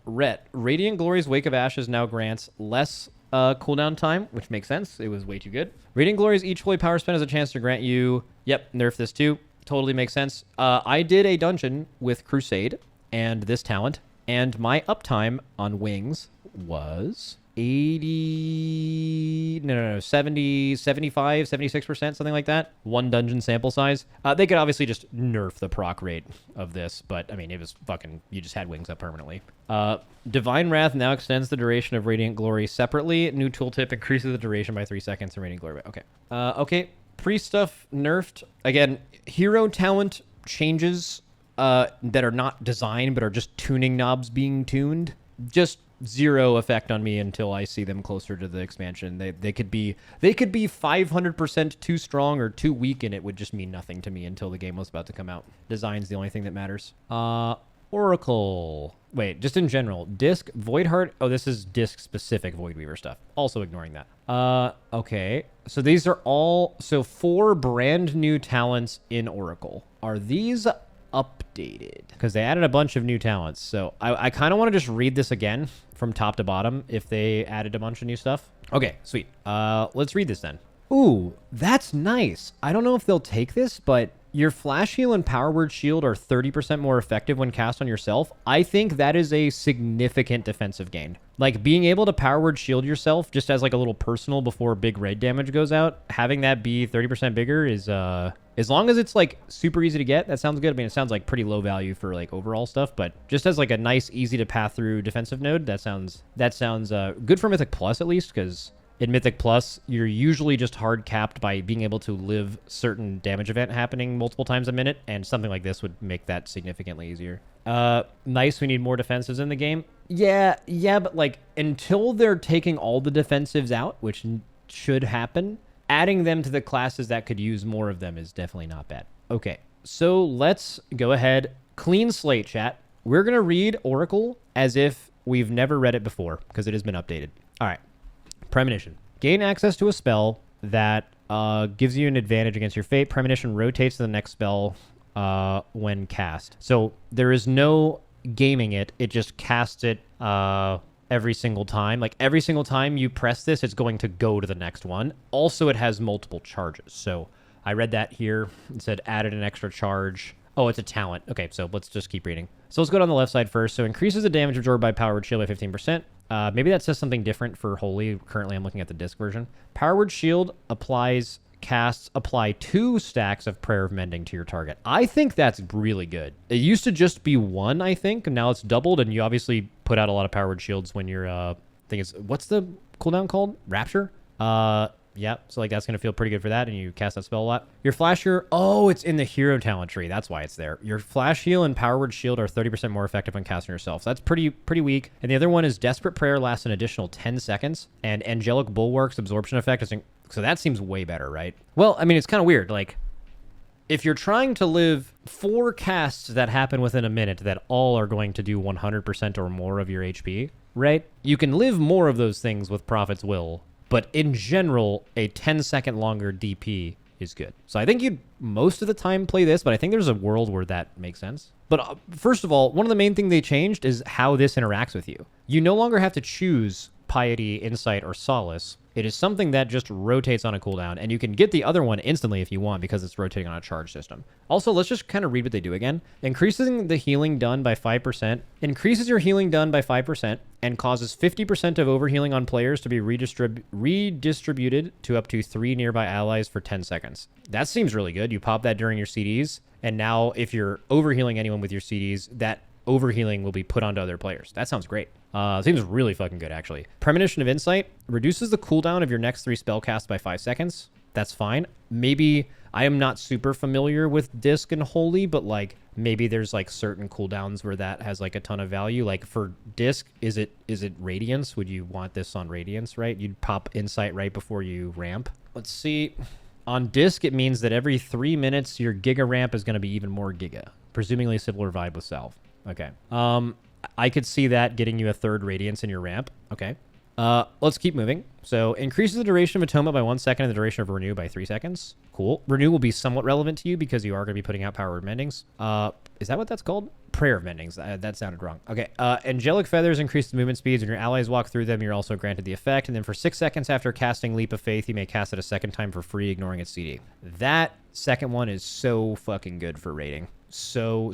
Ret. Radiant Glory's Wake of Ashes now grants less cooldown time, which makes sense. It was way too good. Radiant Glory's each Holy Power spend has a chance to grant you... Yep, nerf this too. Totally makes sense. I did a dungeon with Crusade and this talent, and my uptime on wings was 80... no, 70, 75, 76%, something like that. One dungeon sample size. They could obviously just nerf the proc rate of this, but I mean, it was fucking, you just had wings up permanently. Divine Wrath now extends the duration of Radiant Glory separately. New tooltip increases the duration by 3 seconds in Radiant Glory. Okay. Okay. Priest stuff nerfed. Again, hero talent changes that are not designed but are just tuning knobs being tuned. Just zero effect on me until I see them closer to the expansion. They could be 500% too strong or too weak, and it would just mean nothing to me until the game was about to come out. Design's the only thing that matters. Oracle. Wait, just in general. Disc, Voidheart. Oh, this is disc specific Voidweaver stuff. Also ignoring that. Okay. So these are all, so 4 brand new talents in Oracle. Are these updated? Because they added a bunch of new talents. So I kind of want to just read this again from top to bottom if they added a bunch of new stuff. Okay, sweet. Let's read this then. Ooh, that's nice. I don't know if they'll take this, but your Flash Heal and Power Word Shield are 30% more effective when cast on yourself. I think that is a significant defensive gain. Like, being able to Power Word Shield yourself just as like a little personal before big raid damage goes out, having that be 30% bigger is, as long as it's like super easy to get, that sounds good. I mean, it sounds like pretty low value for like overall stuff, but just as like a nice, easy to path through defensive node, that sounds good for Mythic Plus at least, because in Mythic Plus, you're usually just hard capped by being able to live certain damage event happening multiple times a minute, and something like this would make that significantly easier. Nice, we need more defensives in the game. Yeah, but like, until they're taking all the defensives out, which should happen, adding them to the classes that could use more of them is definitely not bad. Okay, so let's go ahead. Clean slate, chat. We're going to read Oracle as if we've never read it before, because it has been updated. All right. Premonition. Gain access to a spell that gives you an advantage against your fate. Premonition rotates to the next spell when cast. So there is no gaming it. It just casts it every single time. Like, every single time you press this, it's going to go to the next one. Also, it has multiple charges. So I read that here. It said added an extra charge. Oh, it's a talent. Okay, so let's just keep reading. So let's go down the left side first. So increases the damage absorbed by Power Word Shield by 15%. Maybe that says something different for Holy. Currently, I'm looking at the disc version. Power Word Shield apply 2 stacks of Prayer of Mending to your target. I think that's really good. It used to just be 1, I think, and now it's doubled, and you obviously put out a lot of Power Word Shields when you're, I think it's, what's the cooldown called? Rapture? Yeah, so like that's going to feel pretty good for that, and you cast that spell a lot. Your Flash Heal, oh, it's in the hero talent tree. That's why it's there. Your Flash Heal and Power Word Shield are 30% more effective when casting yourself. So that's pretty weak. And the other one is Desperate Prayer lasts an additional 10 seconds, and Angelic Bulwark's absorption effect is, so that seems way better, right? Well, I mean, it's kind of weird. Like, if you're trying to live 4 casts that happen within a minute that all are going to do 100% or more of your HP, right? You can live more of those things with Prophet's Will. But in general, a 10-second longer DP is good. So I think you'd most of the time play this, but I think there's a world where that makes sense. But first of all, one of the main things they changed is how this interacts with you. You no longer have to choose Piety, Insight, or Solace. It is something that just rotates on a cooldown, and you can get the other one instantly if you want because it's rotating on a charge system. Also, let's just kind of read what they do again. Increasing the healing done by 5%. Increases your healing done by 5% and causes 50% of overhealing on players to be redistributed to up to 3 nearby allies for 10 seconds. That seems really good. You pop that during your CDs, and now if you're overhealing anyone with your CDs, that overhealing will be put onto other players. That sounds great. Seems really fucking good, actually. Premonition of Insight reduces the cooldown of your next 3 spell casts by 5 seconds. That's fine. Maybe I am not super familiar with Disc and Holy, but like maybe there's like certain cooldowns where that has like a ton of value. Like for Disc, is it Radiance? Would you want this on Radiance, right? You'd pop Insight right before you ramp. Let's see. On Disc, it means that every 3 minutes your Giga ramp is going to be even more Giga. Presumably similar vibe with Salve. Okay. I could see that getting you a 3rd Radiance in your ramp. Okay. Let's keep moving. So, increases the duration of Atonement by 1 second and the duration of Renew by 3 seconds. Cool. Renew will be somewhat relevant to you because you are going to be putting out Power Word Mendings. Is that what that's called? Prayer of Mendings. That sounded wrong. Okay. Angelic Feathers increase the movement speeds. When your allies walk through them, you're also granted the effect. And then for 6 seconds after casting Leap of Faith, you may cast it a second time for free, ignoring its CD. That second one is so fucking good for raiding. so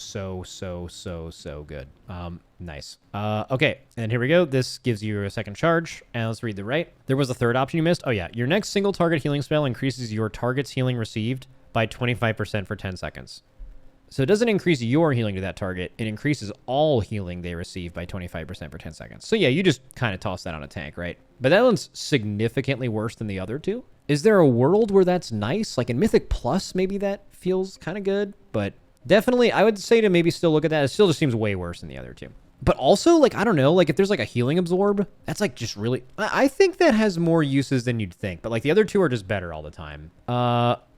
good. Nice. Okay, and here we go. This gives you a second charge, and let's read the right. There was a third option you missed. Oh yeah, your next single target healing spell increases your target's healing received by 25% for 10 seconds. So it doesn't increase your healing to that target. It increases all healing they receive by 25% for 10 seconds. So yeah, you just kind of toss that on a tank, right? But that one's significantly worse than the other two. Is there a world where that's nice? Like in Mythic Plus, maybe that feels kind of good. But definitely, I would say to maybe still look at that. It still just seems way worse than the other two. But also, like, I don't know, like if there's like a healing absorb, that's like just really... I think that has more uses than you'd think. But like the other two are just better all the time.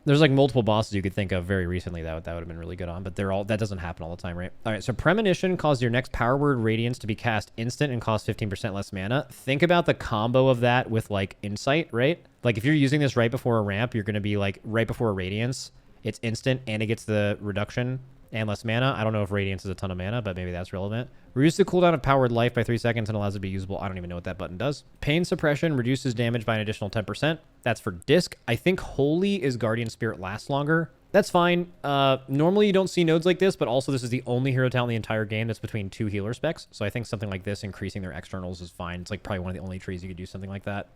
There's like multiple bosses you could think of very recently that would have been really good on, but that doesn't happen all the time, right? All right, so Premonition causes your next Power Word Radiance to be cast instant and costs 15% less mana. Think about the combo of that with like Insight, right? Like if you're using this right before a ramp, you're going to be like right before a Radiance. It's instant and it gets the reduction and less mana. I don't know if Radiance is a ton of mana, but maybe that's relevant. Reduce the cooldown of Powered Life by 3 seconds and allows it to be usable. I don't even know what that button does. Pain Suppression reduces damage by an additional 10%. That's for Disc. I think Holy is Guardian Spirit lasts longer. That's fine. Normally you don't see nodes like this, but also this is the only hero talent in the entire game that's between 2 healer specs. So I think something like this, increasing their externals, is fine. It's like probably one of the only trees you could do something like that.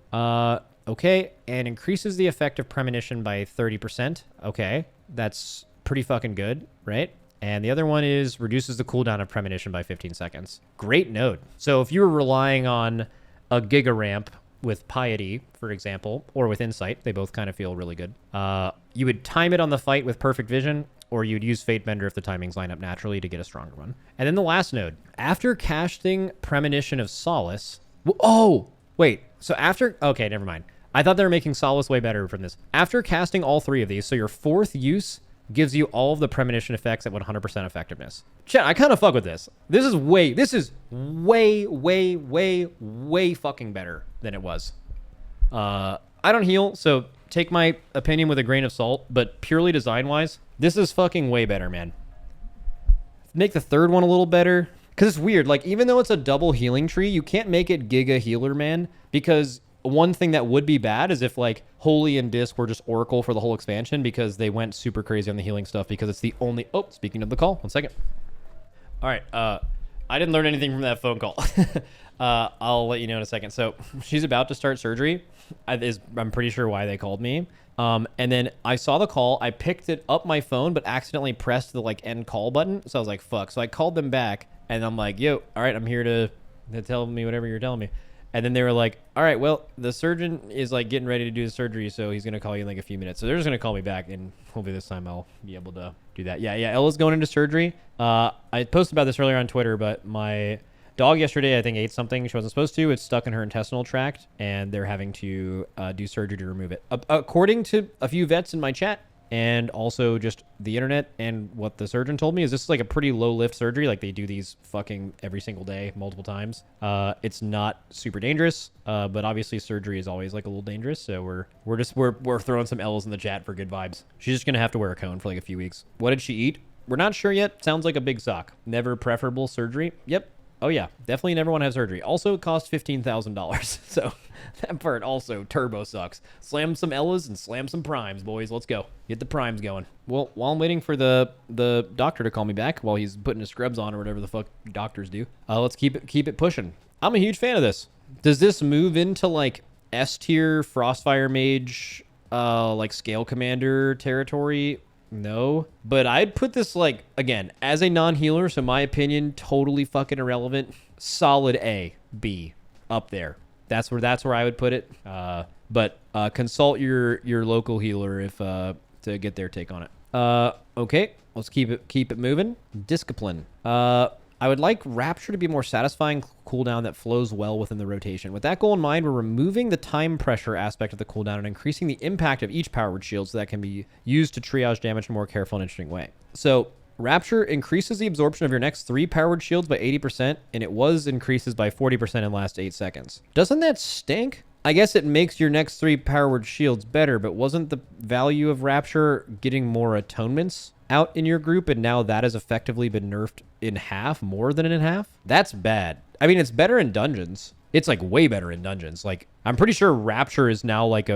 Okay, and increases the effect of Premonition by 30%. Okay, that's pretty fucking good, right? And the other one is reduces the cooldown of Premonition by 15 seconds. Great node. So if you were relying on a Giga Ramp with Piety, for example, or with Insight, they both kind of feel really good. You would time it on the fight with Perfect Vision, or you'd use Fate Bender if the timings line up naturally to get a stronger one. And then the last node. After casting Premonition of Solace... Oh! Wait. So after... Okay, never mind. I thought they were making Solace way better from this. After casting all 3 of these, so your 4th use gives you all of the Premonition effects at 100% effectiveness. Chat, I kind of fuck with this. This is way fucking better than it was. I don't heal, so take my opinion with a grain of salt, but purely design-wise, this is fucking way better, man. Make the 3rd one a little better, because it's weird. Like, even though it's a double healing tree, you can't make it Giga Healer, man, because... One thing that would be bad is if like Holy and Disc were just Oracle for the whole expansion because they went super crazy on the healing stuff because it's the only... Oh, speaking of the call, 1 second. All right, I didn't learn anything from that phone call. I'll let you know in a second. So she's about to start surgery. I'm pretty sure why they called me. And then I saw the call. I picked it up my phone, but accidentally pressed the like end call button. So I was like, fuck. So I called them back and I'm like, yo, all right, I'm here to tell me whatever you're telling me. And then they were like, all right, well, the surgeon is like getting ready to do the surgery, so he's going to call you in like a few minutes. So they're just going to call me back, and hopefully this time I'll be able to do that. Yeah, Ella's going into surgery. I posted about this earlier on Twitter, but my dog yesterday, I think, ate something she wasn't supposed to. It's stuck in her intestinal tract, and they're having to do surgery to remove it. According to a few vets in my chat, and also just the internet and what the surgeon told me, is this is like a pretty low lift surgery. Like they do these fucking every single day, multiple times. It's not super dangerous, but obviously surgery is always like a little dangerous. So we're throwing some L's in the chat for good vibes. She's just gonna have to wear a cone for like a few weeks. What did she eat? We're not sure yet. Sounds like a big sock. Never preferable surgery. Yep. Oh yeah, definitely never want to have surgery. Also, it costs $15,000. So that part also turbo sucks. Slam some Ellas and slam some primes, boys. Let's go. Get the primes going. Well, while I'm waiting for the doctor to call me back while he's putting his scrubs on or whatever the fuck doctors do, let's keep it pushing. I'm a huge fan of this. Does this move into like S tier Frostfire Mage, like Scale Commander territory? No, but I'd put this like, again, as a non-healer, so my opinion, totally fucking irrelevant. Solid A, B, up there. That's where I would put it. But consult your local healer if to get their take on it. Okay, let's keep it moving. Discipline. I would like Rapture to be a more satisfying cooldown that flows well within the rotation. With that goal in mind, we're removing the time pressure aspect of the cooldown and increasing the impact of each powered shield so that can be used to triage damage in a more careful and interesting way. So Rapture increases the absorption of your next 3 powered shields by 80%, and it increases by 40% in the last 8 seconds. Doesn't that stink? I guess it makes your next 3 powered shields better, but wasn't the value of Rapture getting more atonements out in your group, and now that has effectively been nerfed in half, more than in half? That's bad. I mean, it's better in dungeons. It's like way better in dungeons. Like, I'm pretty sure Rapture is now like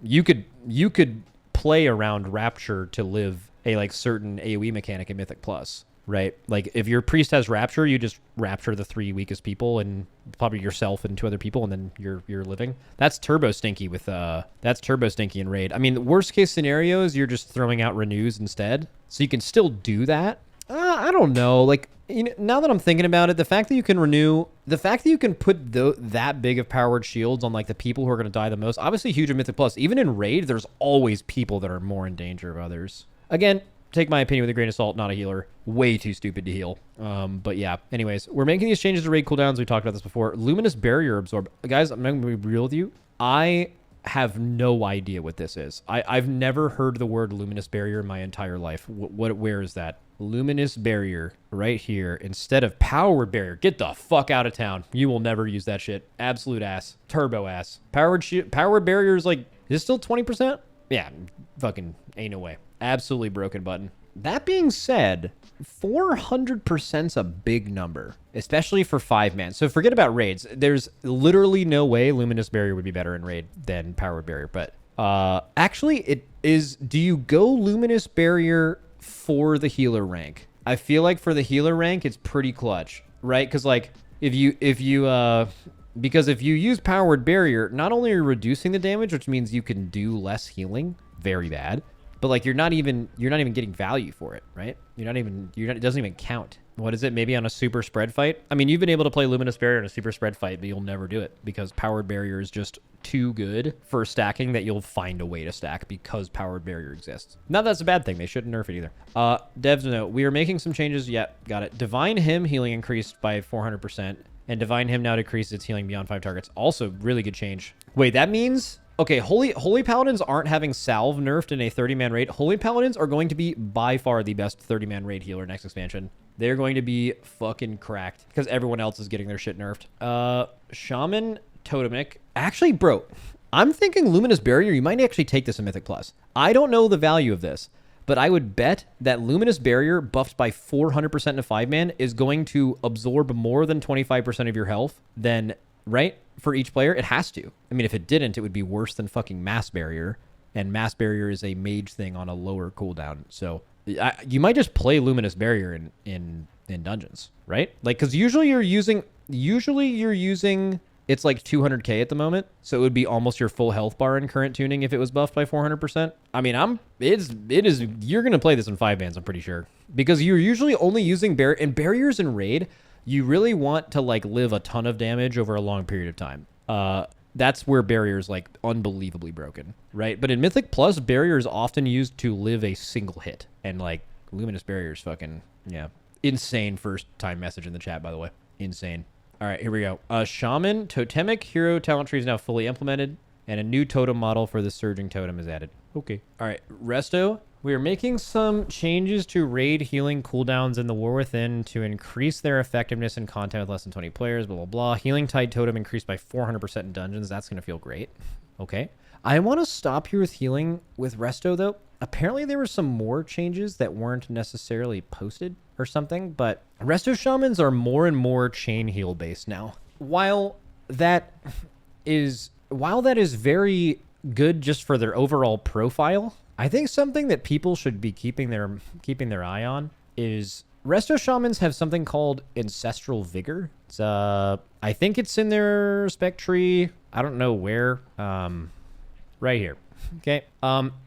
you could play around Rapture to live a like certain AoE mechanic in Mythic Plus, right? Like if your priest has rapture, you just rapture the 3 weakest people and probably yourself and 2 other people, and then you're living. That's turbo stinky in raid. I mean, the worst case scenario is you're just throwing out renews instead, so you can still do that. I don't know. Like, you know, now that I'm thinking about it, the fact that you can renew, the fact that you can put that big of powered shields on like the people who are going to die the most, obviously huge in Mythic Plus. Even in raid, there's always people that are more in danger of others. Again, take my opinion with a grain of salt, not a healer. Way too stupid to heal. But yeah, anyways, we're making these changes to raid cooldowns. We talked about this before. Luminous Barrier Absorb. Guys, I'm going to be real with you. I have no idea what this is. I've never heard the word Luminous Barrier in my entire life. Where is that? Luminous Barrier right here instead of Powered Barrier. Get the fuck out of town. You will never use that shit. Absolute ass. Turbo ass. Powered Barrier is like, is it still 20%? Yeah, fucking ain't no way. Absolutely broken button. That being said, 400%'s a big number, especially for 5-man. So forget about raids. There's literally no way Luminous Barrier would be better in raid than Powered Barrier. But actually, it is. Do you go Luminous Barrier for the healer rank? I feel like for the healer rank, it's pretty clutch, right? Because like if you use Powered Barrier, not only are you reducing the damage, which means you can do less healing, very bad. But like you're not even getting value for it, right? It doesn't even count. What is it? Maybe on a super spread fight? I mean, you've been able to play Luminous Barrier in a super spread fight, but you'll never do it because Powered Barrier is just too good for stacking that you'll find a way to stack because Powered Barrier exists. Not that that's a bad thing. They shouldn't nerf it either. Devs note, we are making some changes. Yeah, got it. Divine Hymn healing increased by 400%, and Divine Hymn now decreases its healing beyond 5 targets. Also, really good change. Wait, that means... Okay, Holy Paladins aren't having Salve nerfed in a 30-man raid. Holy Paladins are going to be by far the best 30-man raid healer next expansion. They're going to be fucking cracked because everyone else is getting their shit nerfed. Shaman Totemic. Actually, bro, I'm thinking Luminous Barrier. You might actually take this in Mythic Plus. I don't know the value of this, but I would bet that Luminous Barrier buffed by 400% in a 5-man is going to absorb more than 25% of your health than... Right? For each player, it has to. I mean, if it didn't, it would be worse than fucking Mass Barrier. And Mass Barrier is a mage thing on a lower cooldown. So you might just play Luminous Barrier in dungeons, right? Like, because usually you're using it's like 200k at the moment. So it would be almost your full health bar in current tuning if it was buffed by 400%. I mean, you're going to play this in 5-mans, I'm pretty sure. Because you're usually only using barriers in raid. You really want to like live a ton of damage over a long period of time. That's where Barrier is like unbelievably broken, right? But in Mythic Plus, Barrier is often used to live a single hit. And like Luminous Barrier is fucking, yeah. Insane first time message in the chat, by the way. Insane. All right, here we go. Shaman Totemic Hero Talent Tree is now fully implemented. And a new totem model for the Surging Totem is added. Okay. All right, Resto. We are making some changes to raid healing cooldowns in the War Within to increase their effectiveness in content with less than 20 players, blah, blah, blah. Healing Tide Totem increased by 400% in dungeons. That's going to feel great. Okay. I want to stop here with healing with Resto, though. Apparently, there were some more changes that weren't necessarily posted or something, but Resto Shamans are more and more chain heal based now. While that is very good just for their overall profile, I think something that people should be keeping their eye on is Resto Shamans have something called Ancestral Vigor. It's I think it's in their spec tree. I don't know where. Right here. Okay.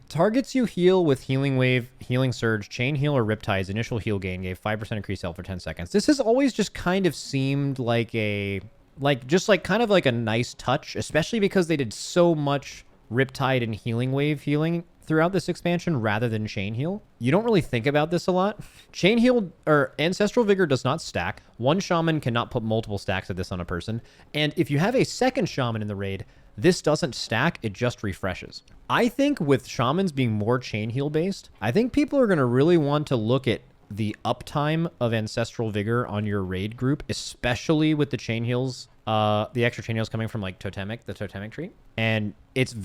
Targets you heal with Healing Wave, Healing Surge, Chain Heal, or Riptide's initial heal gain gave 5% increased health for 10 seconds. This has always just kind of seemed like kind of like a nice touch, especially because they did so much Riptide and Healing Wave healing throughout this expansion rather than Chain Heal. You don't really think about this a lot. Chain Heal or Ancestral Vigor does not stack. One Shaman cannot put multiple stacks of this on a person. And if you have a second Shaman in the raid, this doesn't stack, it just refreshes. I think with Shamans being more Chain Heal based, I think people are going to really want to look at the uptime of Ancestral Vigor on your raid group, especially with the Chain Heals, the extra Chain Heals coming from like the Totemic tree. And it's,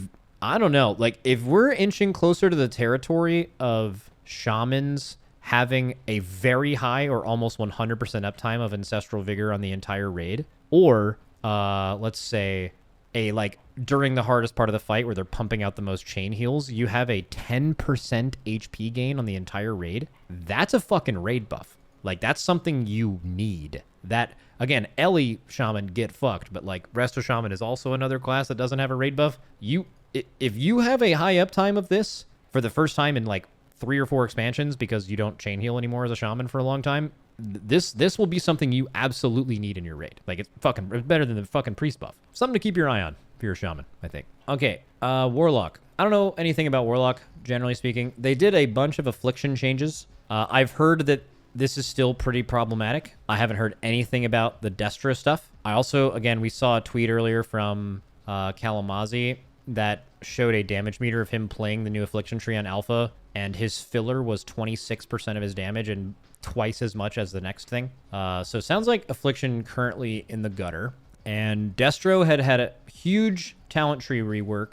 I don't know, like if we're inching closer to the territory of Shamans having a very high or almost 100% uptime of Ancestral Vigor on the entire raid, or let's say a, like, during the hardest part of the fight where they're pumping out the most chain heals, you have a 10% HP gain on the entire raid. That's a fucking raid buff. Like, that's something you need. That, again, Ellie Shaman, get fucked, but, like, Resto Shaman is also another class that doesn't have a raid buff. If you have a high uptime of this for the first time in, like, 3 or 4 expansions because you don't chain heal anymore as a Shaman for a long time, this will be something you absolutely need in your raid. Like, it's better than the fucking priest buff. Something to keep your eye on if you're a Shaman, I think. Okay, Warlock. I don't know anything about Warlock, generally speaking. They did a bunch of affliction changes. I've heard that this is still pretty problematic. I haven't heard anything about the Destra stuff. I also, again, we saw a tweet earlier from Kalamazi that showed a damage meter of him playing the new affliction tree on alpha, and his filler was 26% of his damage and twice as much as the next thing. So it sounds like affliction currently in the gutter. And Destro had a huge talent tree rework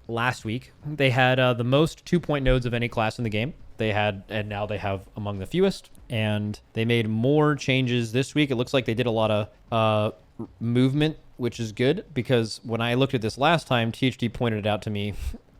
last week. They had the most 2-point nodes of any class in the game. They had, and now they have among the fewest. And they made more changes this week. It looks like they did a lot of movement, which is good, because when I looked at this last time, THD pointed it out to me.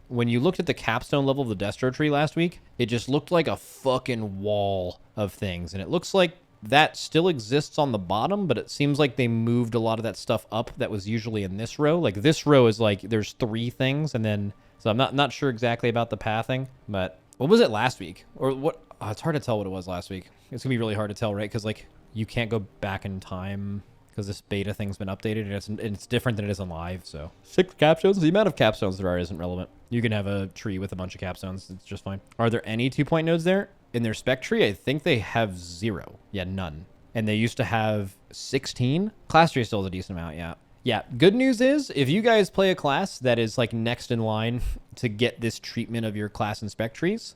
When you looked at the capstone level of the Destro tree last week, it just looked like a fucking wall of things. And it looks like that still exists on the bottom, but it seems like they moved a lot of that stuff up that was usually in this row. Like, this row is like, there's 3 things, and then, so I'm not sure exactly about the pathing, but what was it last week? Or what? Oh, it's hard to tell what it was last week. It's gonna be really hard to tell, right? Because, like, you can't go back in time because this beta thing's been updated, and it's different than it is on live. So 6 capstones. The amount of capstones there are isn't relevant. You can have a tree with a bunch of capstones. It's just fine. Are there any 2-point nodes there? In their spec tree, I think they have 0. Yeah, none. And they used to have 16. Class tree still is a decent amount, yeah. Yeah, good news is, if you guys play a class that is, like, next in line to get this treatment of your class and spec trees,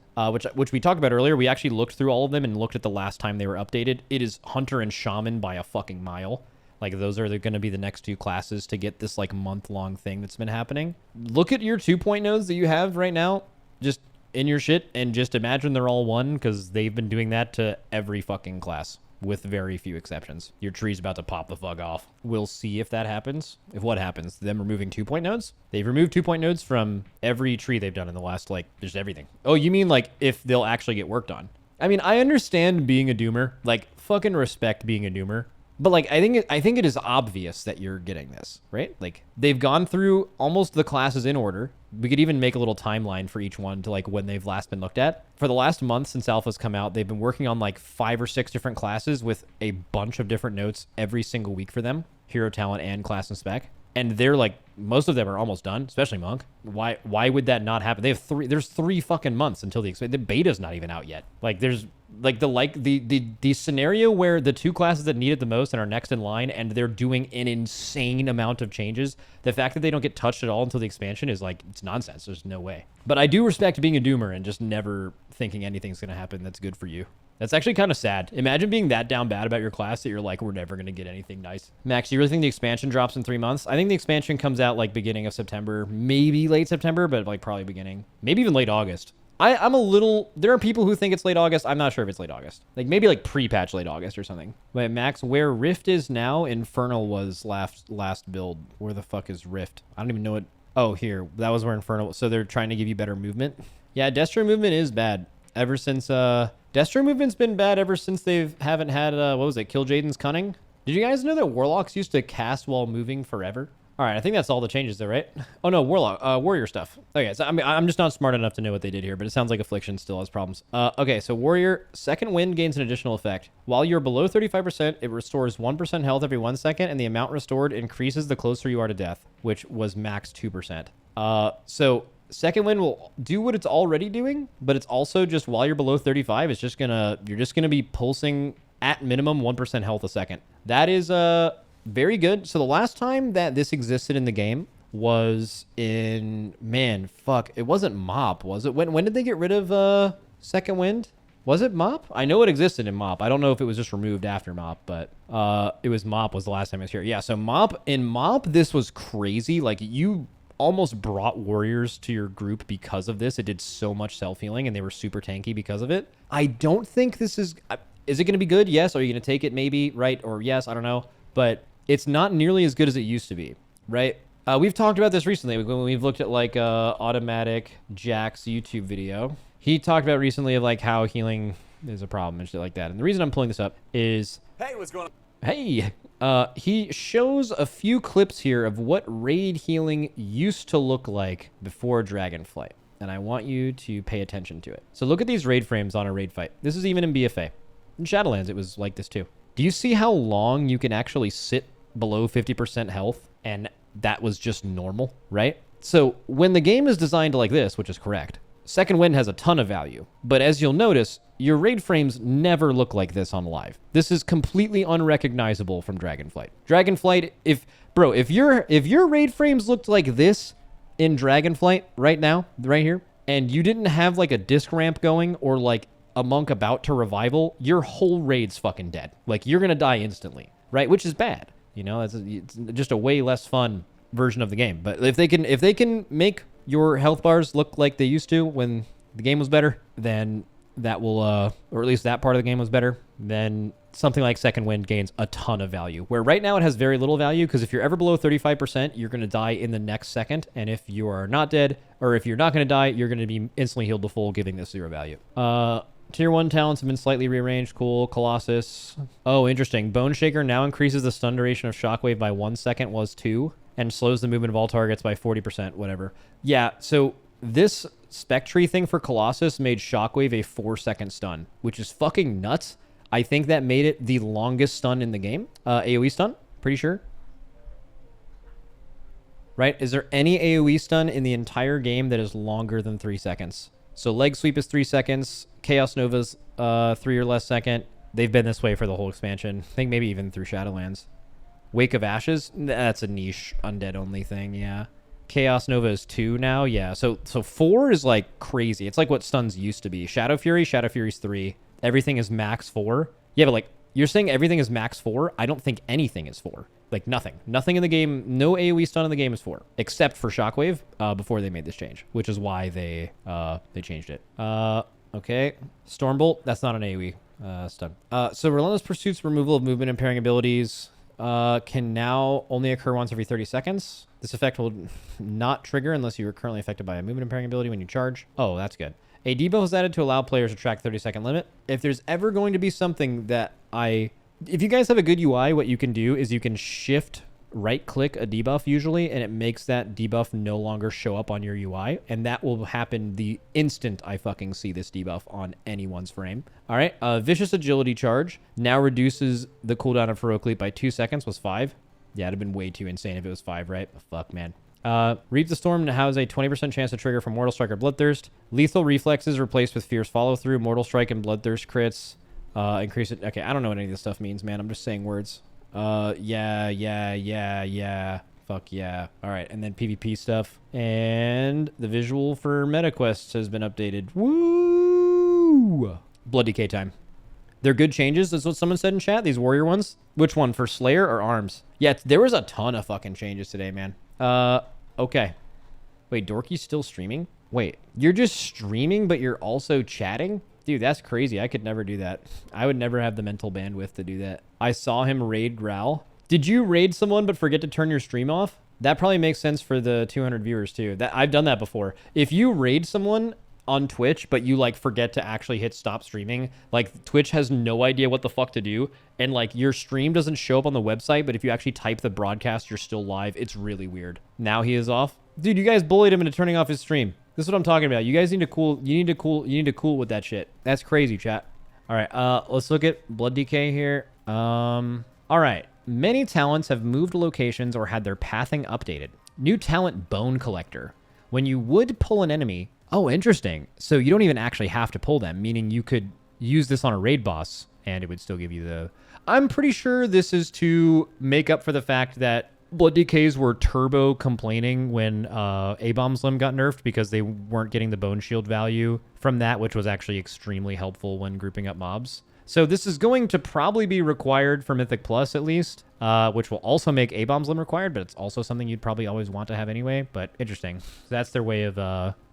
which we talked about earlier, we actually looked through all of them and looked at the last time they were updated. It is Hunter and Shaman by a fucking mile. Like, those are going to be the next 2 classes to get this, like, month-long thing that's been happening. Look at your 2-point nodes that you have right now, just in your shit, and just imagine they're all 1, because they've been doing that to every fucking class, with very few exceptions. Your tree's about to pop the fuck off. We'll see if that happens. If what happens? Them removing 2-point nodes? They've removed 2-point nodes from every tree they've done in the last, like, just everything. Oh, you mean, like, if they'll actually get worked on? I mean, I understand being a doomer. Like, fucking respect being a doomer. But, like, I think it is obvious that you're getting this, right? Like, they've gone through almost the classes in order. We could even make a little timeline for each one to, like, when they've last been looked at. For the last month since Alpha's come out, they've been working on, like, 5 or 6 different classes with a bunch of different notes every single week for them. Hero talent and class and spec. And they're, like, most of them are almost done, especially Monk. Why would that not happen? They have 3, there's 3 fucking months until the beta's not even out yet. Like, there's, like, the scenario where the 2 classes that need it the most and are next in line, and they're doing an insane amount of changes. The fact that they don't get touched at all until the expansion is, like, it's nonsense. There's no way. But I do respect being a doomer and just never thinking anything's going to happen that's good for you. That's actually kind of sad. Imagine being that down bad about your class that you're like, we're never going to get anything nice. Max, do you really think the expansion drops in 3 months? I think the expansion comes out, like, beginning of September, maybe late September, but, like, probably beginning. Maybe even late August. I'm a little... There are people who think it's late August. I'm not sure if it's late August. Like, maybe, like, pre-patch late August or something. Wait, Max, where Rift is now, Infernal was last build. Where the fuck is Rift? I don't even know what... Oh, here. That was where Infernal... So they're trying to give you better movement? Yeah, Destro movement is bad. Ever since... Destro movement's been bad ever since they haven't had... what was it? Kill Jaden's Cunning? Did you guys know that Warlocks used to cast while moving forever? All right, I think that's all the changes there, right? Oh, no, Warlock, Warrior stuff. Okay, so I'm just not smart enough to know what they did here, but it sounds like Affliction still has problems. Okay, so Warrior, second wind gains an additional effect. While you're below 35%, it restores 1% health every 1 second, and the amount restored increases the closer you are to death, which was max 2%. So second wind will do what it's already doing, but it's also just while you're below 35, you're just gonna be pulsing at minimum 1% health a second. That is, very good. So the last time that this existed in the game was in, man, fuck, it wasn't Mop, was it? When did they get rid of Second Wind? Was it Mop? I know it existed in Mop. I don't know if it was just removed after Mop, but it was Mop was the last time I was here. Yeah, so in Mop, this was crazy. Like, you almost brought warriors to your group because of this. It did so much self-healing, and they were super tanky because of it. I don't think this is it going to be good? Yes. Are you going to take it? Maybe, right? Or yes, I don't know. But it's not nearly as good as it used to be, right? We've talked about this recently when we've looked at like Automatic Jack's YouTube video. He talked about recently of like how healing is a problem and shit like that. And the reason I'm pulling this up is... Hey, what's going on? Hey, he shows a few clips here of what raid healing used to look like before Dragonflight. And I want you to pay attention to it. So look at these raid frames on a raid fight. This is even in BFA. In Shadowlands, it was like this too. Do you see how long you can actually sit below 50% health? And that was just normal, right? So when the game is designed like this, which is correct, Second Wind has a ton of value. But as you'll notice, your raid frames never look like this on live. This is completely unrecognizable from Dragonflight. Dragonflight, if your raid frames looked like this in Dragonflight right now, right here, and you didn't have like a disc ramp going or like a monk about to revival, your whole raid's fucking dead. Like you're gonna die instantly, right? Which is bad. You know, it's just a way less fun version of the game. But if they can make your health bars look like they used to when the game was better, then that will, or at least that part of the game was better, then something like Second Wind gains a ton of value. Where right now it has very little value, because if you're ever below 35%, you're going to die in the next second. And if you are not dead, or if you're not going to die, you're going to be instantly healed to full, giving this 0 value. Tier 1 talents have been slightly rearranged. Cool. Colossus. Oh, interesting. Bone Shaker now increases the stun duration of Shockwave by 1 second, was 2, and slows the movement of all targets by 40%, whatever. Yeah, so this Spectre thing for Colossus made Shockwave a 4-second stun, which is fucking nuts. I think that made it the longest stun in the game. AoE stun, pretty sure. Right? Is there any AoE stun in the entire game that is longer than 3 seconds? So Leg Sweep is 3 seconds. Chaos Nova's 3 or less second. They've been this way for the whole expansion. I think maybe even through Shadowlands. Wake of Ashes? That's a niche undead only thing, yeah. Chaos Nova is 2 now, yeah. So 4 is like crazy. It's like what stuns used to be. Shadow Fury's 3. Everything is max 4. Yeah, but like, you're saying everything is max 4? I don't think anything is 4. Like, nothing. Nothing in the game, no AoE stun in the game is 4. Except for Shockwave, before they made this change. Which is why they changed it. Okay. Stormbolt, that's not an AoE stun. So Relentless Pursuit's removal of movement impairing abilities can now only occur once every 30 seconds. This effect will not trigger unless you are currently affected by a movement impairing ability when you charge. Oh, that's good. A debuff was added to allow players to track 30-second limit. If there's ever going to be something that if you guys have a good UI, what you can do is you can shift right-click a debuff usually, and it makes that debuff no longer show up on your UI, and that will happen the instant I fucking see this debuff on anyone's frame. All right, Vicious Agility Charge now reduces the cooldown of Heroic Leap by 2 seconds, was 5. Yeah, it'd have been way too insane if it was 5, right? But fuck, man. Reap the Storm has a 20% chance to trigger from Mortal Strike or Bloodthirst. Lethal Reflexes replaced with Fierce Follow-Through. Mortal Strike and Bloodthirst crits. Increase it. Okay, I don't know what any of this stuff means, man. I'm just saying words. Yeah. Fuck yeah. All right, and then PvP stuff. And the visual for meta quests has been updated. Woo! Blood Decay time. They're good changes. That's what someone said in chat. These warrior ones. Which one? For Slayer or Arms? Yeah, there was a ton of fucking changes today, man. Okay. Wait, Dorky's still streaming? Wait, you're just streaming, but you're also chatting? Dude, that's crazy. I could never do that. I would never have the mental bandwidth to do that. I saw him raid Growl. Did you raid someone but forget to turn your stream off? That probably makes sense for the 200 viewers too. I've done that before. If you raid someone on Twitch, but you like forget to actually hit stop streaming, like Twitch has no idea what the fuck to do, and like your stream doesn't show up on the website, but if you actually type the broadcast, you're still live. It's really weird. Now he is off. Dude, you guys bullied him into turning off his stream. This is what I'm talking about. You guys need to cool. You need to cool with that shit. That's crazy, chat. All right, let's look at Blood Decay here. All right. Many talents have moved locations or had their pathing updated. New talent, Bone Collector. When you would pull an enemy... Oh, interesting. So you don't even actually have to pull them, meaning you could use this on a raid boss, and it would still give you the... I'm pretty sure this is to make up for the fact that Blood Decays were turbo complaining when A-Bomb's Limb got nerfed because they weren't getting the Bone Shield value from that, which was actually extremely helpful when grouping up mobs. So this is going to probably be required for Mythic Plus, at least, which will also make A-Bomb's Limb required, but it's also something you'd probably always want to have anyway. But interesting. So that's their way of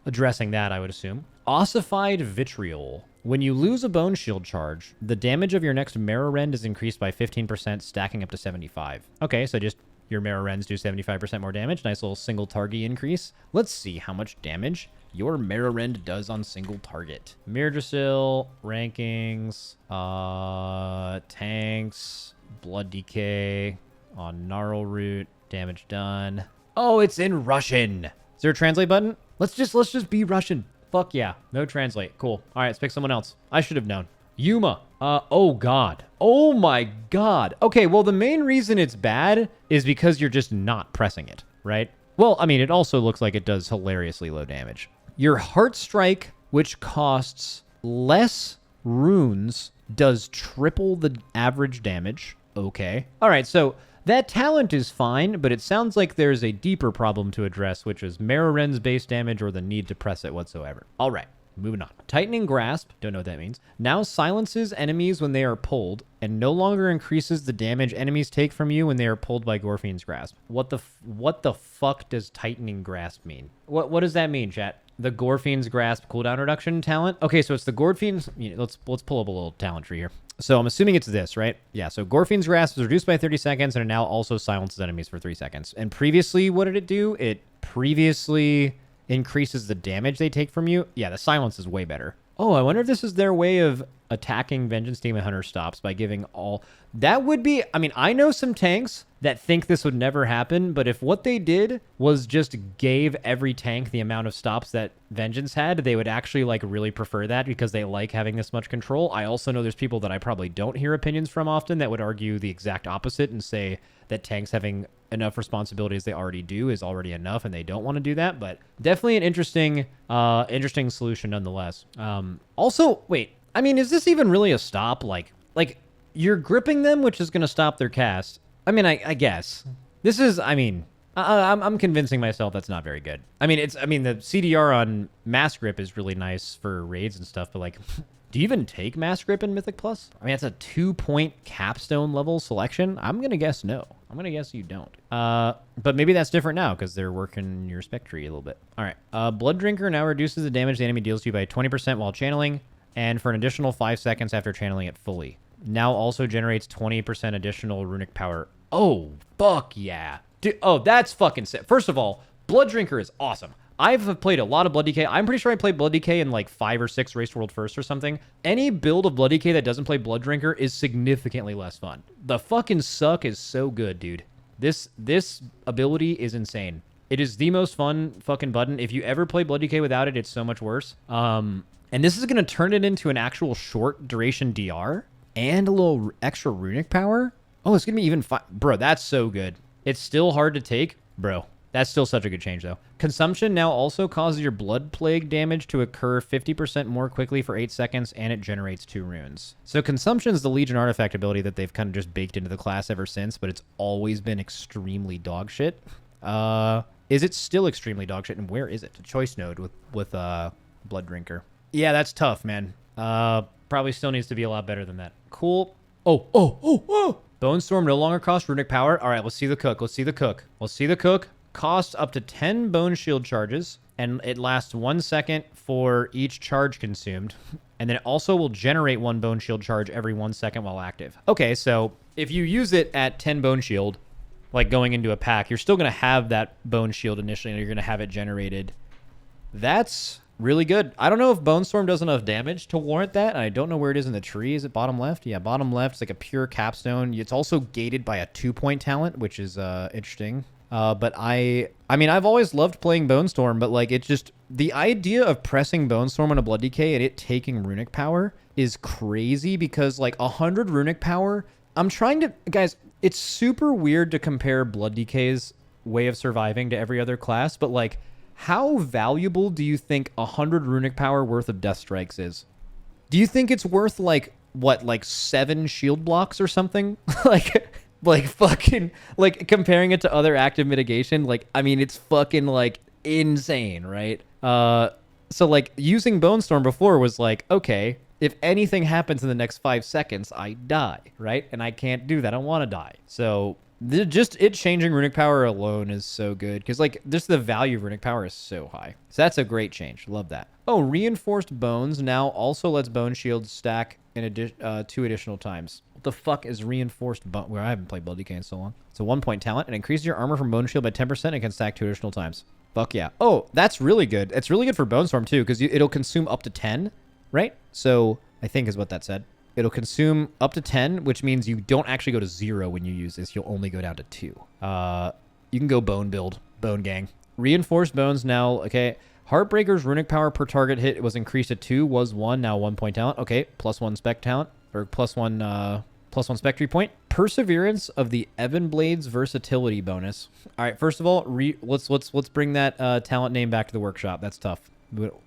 addressing that, I would assume. Ossified Vitriol. When you lose a Bone Shield charge, the damage of your next Marrow Rend is increased by 15%, stacking up to 75. Okay, so just Your Mirror Rends do 75% more damage. Nice little single target increase. Let's see how much damage your Mirror Rend does on single target. Mirdrasil, rankings, tanks, Blood Decay on Gnarl Root, damage done. Oh, it's in Russian. Is there a translate button? Let's just be Russian. Fuck yeah. No translate. Cool. All right, let's pick someone else. I should have known. Yuma. Oh God. Oh my God. Okay, well, the main reason it's bad is because you're just not pressing it, right? Well, I mean, it also looks like it does hilariously low damage. Your Heart Strike, which costs less runes, does triple the average damage. Okay. All right, so that talent is fine, but it sounds like there's a deeper problem to address, which is Mirror Rend's base damage or the need to press it whatsoever. All right, moving on. Tightening Grasp, don't know what that means, now silences enemies when they are pulled and no longer increases the damage enemies take from you when they are pulled by Gorfine's Grasp. What the fuck does Tightening Grasp mean? What does that mean, chat? The Gorfine's Grasp cooldown reduction talent? Okay, so it's the Gorfine's... let's pull up a little talent tree here. So I'm assuming it's this, right? Yeah, so Gorfine's Grasp is reduced by 30 seconds, and it now also silences enemies for 3 seconds. And previously, what did it do? It previously increases the damage they take from you. Yeah, the silence is way better. Oh, I wonder if this is their way of attacking Vengeance Demon Hunter stops by giving all... That would be... I mean, I know some tanks that think this would never happen, but if what they did was just gave every tank the amount of stops that Vengeance had, they would actually, like, really prefer that because they like having this much control. I also know there's people that I probably don't hear opinions from often that would argue the exact opposite and say that tanks having enough responsibility as they already do is already enough and they don't want to do that, but definitely an interesting solution nonetheless. Also, wait, I mean, is this even really a stop? Like you're gripping them, which is going to stop their cast. I mean, I guess this is, I mean, I'm convincing myself that's not very good. I mean, the CDR on Mass Grip is really nice for raids and stuff, but like, do you even take Mass Grip in Mythic Plus? I mean, it's a 2-point capstone level selection. I'm going to guess no. I'm going to guess you don't. But maybe that's different now because they're working your spec tree a little bit. All right. Blood Drinker now reduces the damage the enemy deals to you by 20% while channeling and for an additional 5 seconds after channeling it fully. Now also generates 20% additional runic power. Oh, fuck yeah. Dude, oh, that's fucking sick. First of all, Blood Drinker is awesome. I've played a lot of Blood Decay. I'm pretty sure I played Blood Decay in like 5 or 6 Race to World First or something. Any build of Blood Decay that doesn't play Blood Drinker is significantly less fun. The fucking suck is so good, dude. This ability is insane. It is the most fun fucking button. If you ever play Blood Decay without it, it's so much worse. And this is going to turn it into an actual short duration DR and a little extra runic power. Oh, it's going to be even fun. Bro, that's so good. It's still hard to take. Bro, that's still such a good change, though. Consumption now also causes your Blood Plague damage to occur 50% more quickly for 8 seconds, and it generates 2 runes. So Consumption is the Legion artifact ability that they've kind of just baked into the class ever since, but it's always been extremely dog shit. Is it still extremely dog shit, and where is it? A choice node with Blood Drinker. Yeah, that's tough, man. Probably still needs to be a lot better than that. Cool. Oh. Bone Storm no longer costs runic power. All right, let's see the cook. Costs up to 10 Bone Shield charges, and it lasts 1 second for each charge consumed. And then it also will generate 1 Bone Shield charge every 1 second while active. Okay, so if you use it at 10 Bone Shield, like going into a pack, you're still going to have that Bone Shield initially, and you're going to have it generated. That's really good. I don't know if Bone Storm does enough damage to warrant that. I don't know where it is in the tree. Is it bottom left? Yeah, bottom left. It's like a pure capstone. It's also gated by a 2-point talent, which is interesting. But I mean, I've always loved playing Bone Storm, but like it's just the idea of pressing Bone Storm on a Blood Decay and it taking runic power is crazy because like 100 runic power. I'm trying to, guys, it's super weird to compare Blood Decay's way of surviving to every other class, but like, how valuable do you think 100 runic power worth of Death Strikes is? Do you think it's worth like what, like 7 shield blocks or something? like fucking, like comparing it to other active mitigation, like, I mean, it's fucking like insane, right? So like using Bone Storm before was like, okay, if anything happens in the next 5 seconds, I die, right? And I can't do that. I want to die. So just it changing runic power alone is so good because like just the value of runic power is so high. So that's a great change. Love that. Oh, reinforced bones now also lets bone shields stack in 2 additional times. What the fuck is reinforced bone? Well, I haven't played Blood DK in so long. It's a 1-point talent. It increases your armor from bone shield by 10% and can stack 2 additional times. Fuck yeah. Oh, that's really good. It's really good for Bone Storm too, because it'll consume up to 10, right? So I think is what that said. It'll consume up to 10, which means you don't actually go to 0 when you use this. You'll only go down to 2. You can go bone build, bone gang. Reinforced bones now, okay. Heartbreaker's runic power per target hit was increased to 2, was 1, now 1-point talent. Okay, +1 spec talent, or +1 spectry point. Perseverance of the Ebon Blade's versatility bonus. All right, first of all, let's bring that talent name back to the workshop. That's tough.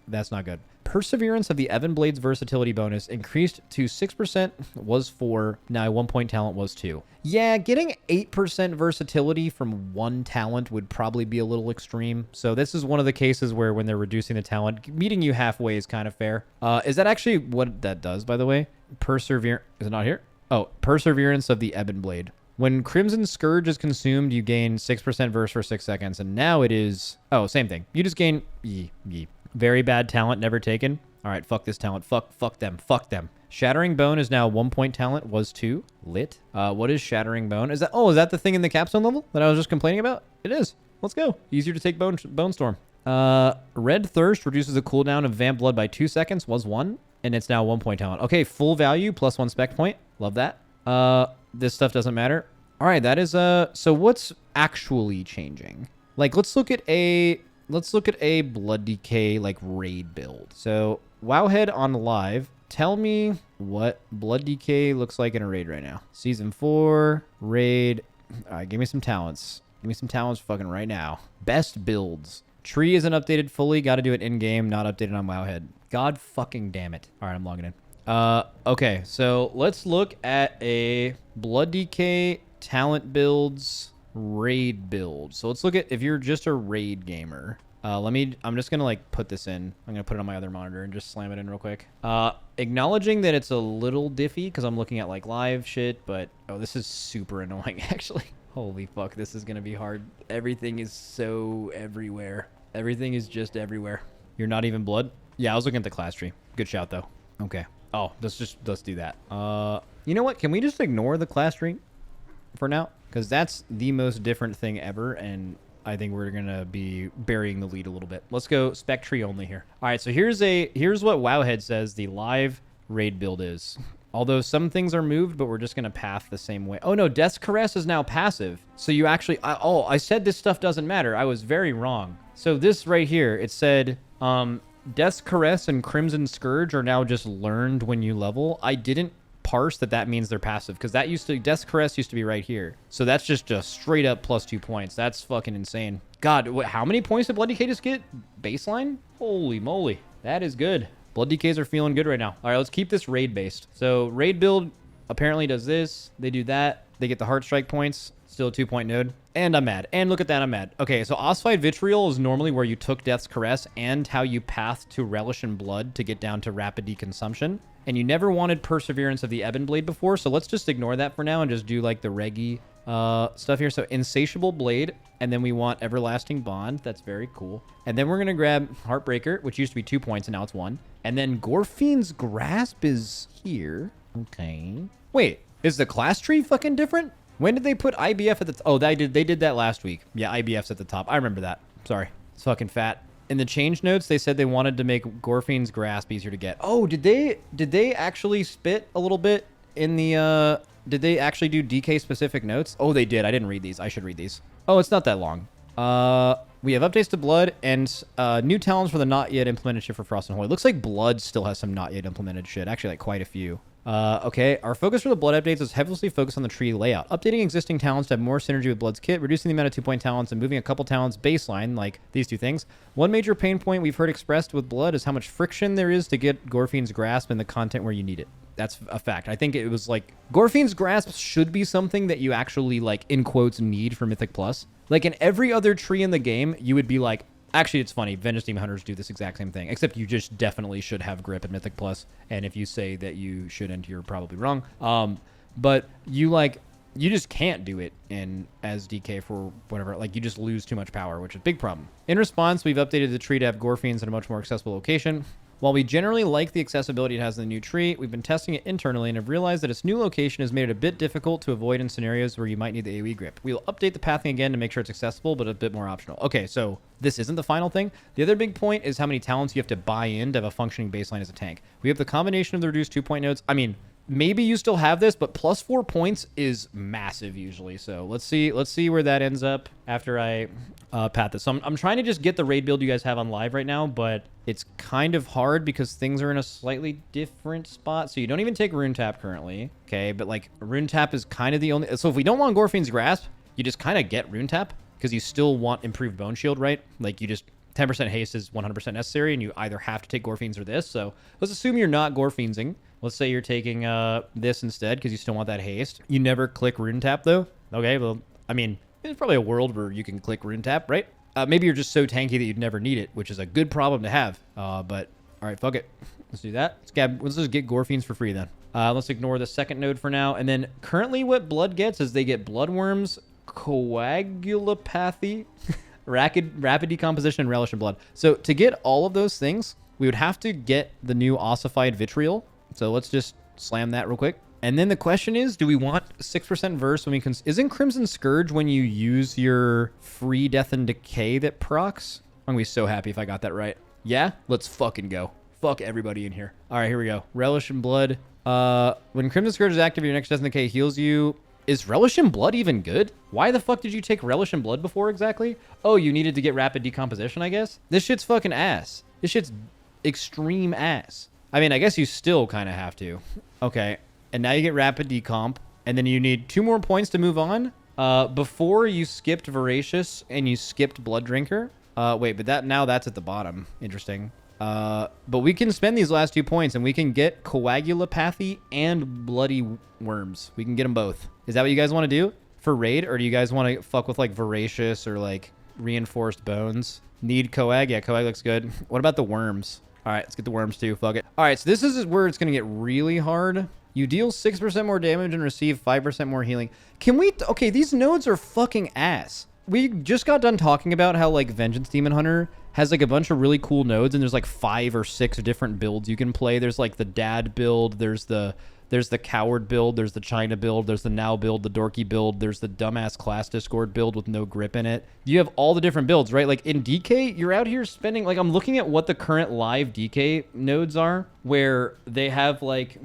That's not good. Perseverance of the Ebon Blade's versatility bonus increased to 6%, was 4, now 1-point talent was 2. Yeah, getting 8% versatility from one talent would probably be a little extreme. So this is one of the cases where when they're reducing the talent, meeting you halfway is kind of fair. Is that actually what that does, by the way? Perseverance, is it not here? Oh, Perseverance of the Ebon Blade. When Crimson Scourge is consumed, you gain 6% verse for 6 seconds, and now it is... Oh, same thing. You just gain... Very bad talent, never taken. All right, fuck this talent. Fuck them. Fuck them. Shattering Bone is now 1-point talent, was 2. Lit. What is Shattering Bone? Is that... Oh, is that the thing in the capstone level that I was just complaining about? It is. Let's go. Easier to take Bone Storm. Red Thirst reduces the cooldown of Vamp Blood by 2 seconds, was 1. And it's now 1-point talent. Okay, full value, +1 spec point. Love that. This stuff doesn't matter. All right, that is... So what's actually changing? Like, let's look at a Blood DK, like, raid build. So, Wowhead on live. Tell me what Blood DK looks like in a raid right now. Season 4, raid. All right, give me some talents. Give me some talents fucking right now. Best builds. Tree isn't updated fully. Got to do it in-game, not updated on Wowhead. God fucking damn it. All right, I'm logging in. Okay, so let's look at a Blood DK talent builds raid build. So let's look at if you're just a raid gamer. I'm just gonna like put this in. I'm gonna put it on my other monitor and just slam it in real quick. Acknowledging that it's a little diffy because I'm looking at like live shit, but oh, this is super annoying actually. Holy fuck, this is gonna be hard. Everything is so everywhere. Everything is just everywhere. You're not even blood? Yeah, I was looking at the class tree. Good shout though. Okay. Oh, let's do that. You know what? Can we just ignore the class tree for now? Because that's the most different thing ever, and I think we're gonna be burying the lead a little bit. Let's go spec tree only here. All right, so here's what Wowhead says the live raid build is. Although some things are moved, but we're just gonna path the same way. Oh no, Death's Caress is now passive. So you actually, I said this stuff doesn't matter. I was very wrong. So this right here, it said, Death's Caress and Crimson Scourge are now just learned when you level. I didn't parse that means they're passive because that used to Death's Caress used to be right here. So that's just a straight up +2 points. That's fucking insane. God, how many points did Blood DK just get? Baseline? Holy moly. That is good. Blood DKs are feeling good right now. All right, let's keep this raid based. So raid build apparently does this. They do that. They get the Heart Strike points. Still a 2-point node. And I'm mad. And look at that, I'm mad. Okay, so Ossified Vitriol is normally where you took Death's Caress and how you path to Relish in Blood to get down to rapid deconsumption. And you never wanted Perseverance of the Ebon Blade before, so let's just ignore that for now and just do like the reggy stuff here. So Insatiable Blade, and then we want Everlasting Bond. That's very cool. And then we're going to grab Heartbreaker, which used to be 2 points and now it's 1. And then Gorfiend's Grasp is here. Okay. Wait, is the class tree fucking different? When did they put IBF at the... Oh, they did that last week. Yeah, IBF's at the top. I remember that. Sorry. It's fucking fat. In the change notes, they said they wanted to make Gorfiend's Grasp easier to get. Oh, did they actually spit a little bit in the... Did they actually do DK specific notes? Oh, they did. I didn't read these. I should read these. Oh, it's not that long. We have updates to Blood and new talents for the not yet implemented shit for Frost and Holy. Looks like Blood still has some not yet implemented shit. Actually, like quite a few. Okay, our focus for the Blood updates is heavily focused on the tree layout. Updating existing talents to have more synergy with Blood's kit, reducing the amount of 2-point talents, and moving a couple talents baseline, like these two things. One major pain point we've heard expressed with Blood is how much friction there is to get Gorfiend's Grasp in the content where you need it. That's a fact. I think it was like... Gorfiend's Grasp should be something that you actually, like, in quotes, need for Mythic Plus. Like, in every other tree in the game, you would be like... Actually, it's funny. Vengeance Demon Hunters do this exact same thing, except you just definitely should have grip at Mythic Plus. And if you say that you shouldn't, you're probably wrong. But you just can't do it as DK for whatever. Like, you just lose too much power, which is a big problem. In response, we've updated the tree to have Gorfiends in a much more accessible location. While we generally like the accessibility it has in the new tree, we've been testing it internally and have realized that its new location has made it a bit difficult to avoid in scenarios where you might need the AoE grip. We'll update the pathing again to make sure it's accessible, but a bit more optional. Okay, so this isn't the final thing. The other big point is how many talents you have to buy in to have a functioning baseline as a tank. We have the combination of the reduced 2-point nodes. I mean, maybe you still have this, but plus 4 points is massive usually. So let's see where that ends up after I pat this. So I'm trying to just get the raid build you guys have on live right now, but it's kind of hard because things are in a slightly different spot. So you don't even take Rune Tap currently, okay? But like Rune Tap is kind of the only. So if we don't want Gorfine's Grasp, you just kind of get Rune Tap because you still want improved Bone Shield, right? Like you just 10% haste is 100% necessary, and you either have to take Gorfines or this. So let's assume you're not Gorfinesing. Let's say you're taking this instead because you still want that haste. You never click Rune Tap though. Okay, well, I mean, there's probably a world where you can click Rune Tap, right? Maybe you're just so tanky that you'd never need it, which is a good problem to have. But all right, fuck it. Let's do that. Let's just get Gorfines for free then. Let's ignore the second node for now. And then currently what blood gets is they get Bloodworms, Coagulopathy, rapid decomposition, and relish in blood. So to get all of those things, we would have to get the new ossified vitriol. So let's just slam that real quick. And then the question is, do we want 6% verse when we can... Isn't Crimson Scourge when you use your free Death and Decay that procs? I'm going to be so happy if I got that right. Yeah? Let's fucking go. Fuck everybody in here. All right, here we go. Relish in Blood. When Crimson Scourge is active, your next Death and Decay heals you. Is Relish in Blood even good? Why the fuck did you take Relish in Blood before exactly? Oh, you needed to get rapid decomposition, I guess? This shit's fucking ass. This shit's extreme ass. I mean, I guess you still kind of have to. Okay. And now you get rapid decomp. And then you need 2 more points to move on. Before you skipped Voracious and you skipped Blood Drinker. Wait, but that's at the bottom. Interesting. But we can spend these last 2 points and we can get Coagulopathy and Bloody Worms. We can get them both. Is that what you guys want to do for raid? Or do you guys want to fuck with like Voracious or like Reinforced Bones? Need Coag? Yeah, Coag looks good. What about the Worms? All right, let's get the Worms too. Fuck it. All right, so this is where it's going to get really hard. You deal 6% more damage and receive 5% more healing. Can we... Okay, these nodes are fucking ass. We just got done talking about how, like, Vengeance Demon Hunter has, like, a bunch of really cool nodes, and there's, like, 5 or 6 different builds you can play. There's, like, the Dad build. There's the Coward build. There's the China build. There's the Now build, the Dorky build. There's the Dumbass Class Discord build with no grip in it. You have all the different builds, right? Like, in DK, you're out here spending... Like, I'm looking at what the current live DK nodes are, where they have, like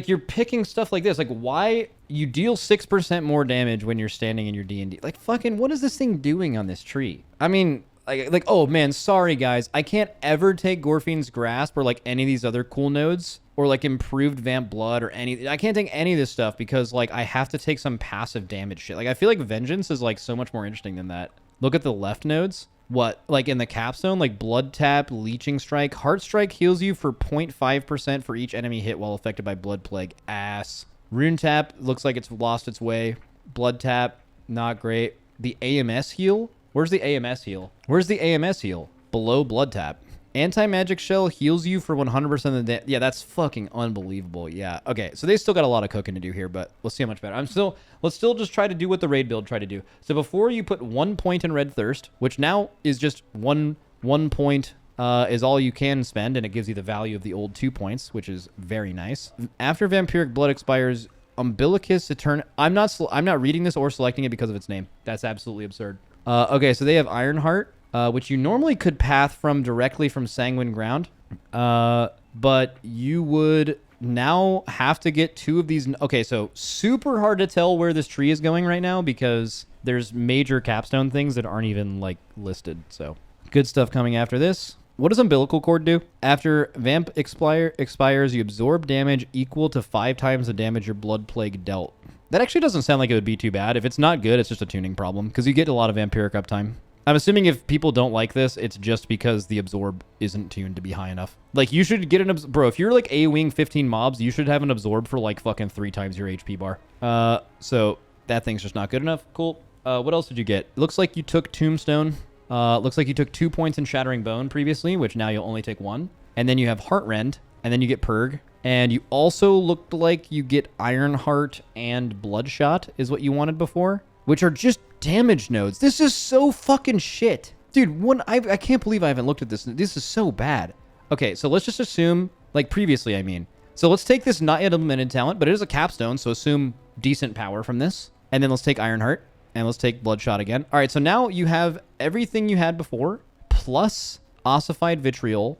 you're picking stuff like this. Like, why you deal 6% more damage when you're standing in your D&D? Like, fucking, what is this thing doing on this tree? I mean, like, oh man, sorry guys, I can't ever take Gorfine's Grasp or like any of these other cool nodes or like improved Vamp Blood or any. I can't take any of this stuff because like I have to take some passive damage shit. Like, I feel like Vengeance is like so much more interesting than that. Look at the left nodes. What, like in the capstone, like Blood Tap, Leeching Strike, Heart Strike heals you for 0.5% for each enemy hit while affected by Blood Plague. Ass. Rune Tap looks like it's lost its way. Blood Tap, not great. The AMS heal? Where's the AMS heal? Where's the AMS heal? Below Blood Tap. Anti-Magic Shell heals you for 100% of the damage. Yeah, that's fucking unbelievable. Yeah. Okay, so they still got a lot of cooking to do here, but let's see how much better. Let's still just try to do what the raid build tried to do. So before you put 1 point in Red Thirst, which now is just one point is all you can spend, and it gives you the value of the old 2 points, which is very nice. After Vampiric Blood expires, Umbilicus Etern... I'm not reading this or selecting it because of its name. That's absolutely absurd. Okay, so they have Ironheart. Which you normally could path from directly from Sanguine Ground. But you would now have to get 2 of these. Okay, so super hard to tell where this tree is going right now because there's major capstone things that aren't even like listed. So good stuff coming after this. What does Umbilical Cord do? After Vamp expires, you absorb damage equal to 5 times the damage your Blood Plague dealt. That actually doesn't sound like it would be too bad. If it's not good, it's just a tuning problem because you get a lot of Vampiric uptime. I'm assuming if people don't like this, it's just because the absorb isn't tuned to be high enough. Like, you should get an... Bro, if you're, like, A-wing 15 mobs, you should have an absorb for, like, fucking 3 times your HP bar. So that thing's just not good enough. Cool. What else did you get? It looks like you took Tombstone. Looks like you took 2 points in Shattering Bone previously, which now you'll only take 1. And then you have Heartrend, and then you get Purg. And you also looked like you get Ironheart and Bloodshot is what you wanted before, which are just damage nodes. This is so fucking shit. Dude, I can't believe I haven't looked at this. This is so bad. Okay, so let's just assume, like previously, I mean. So let's take this not yet implemented talent, but it is a capstone, so assume decent power from this. And then let's take Ironheart, and let's take Bloodshot again. All right, so now you have everything you had before, plus Ossified Vitriol,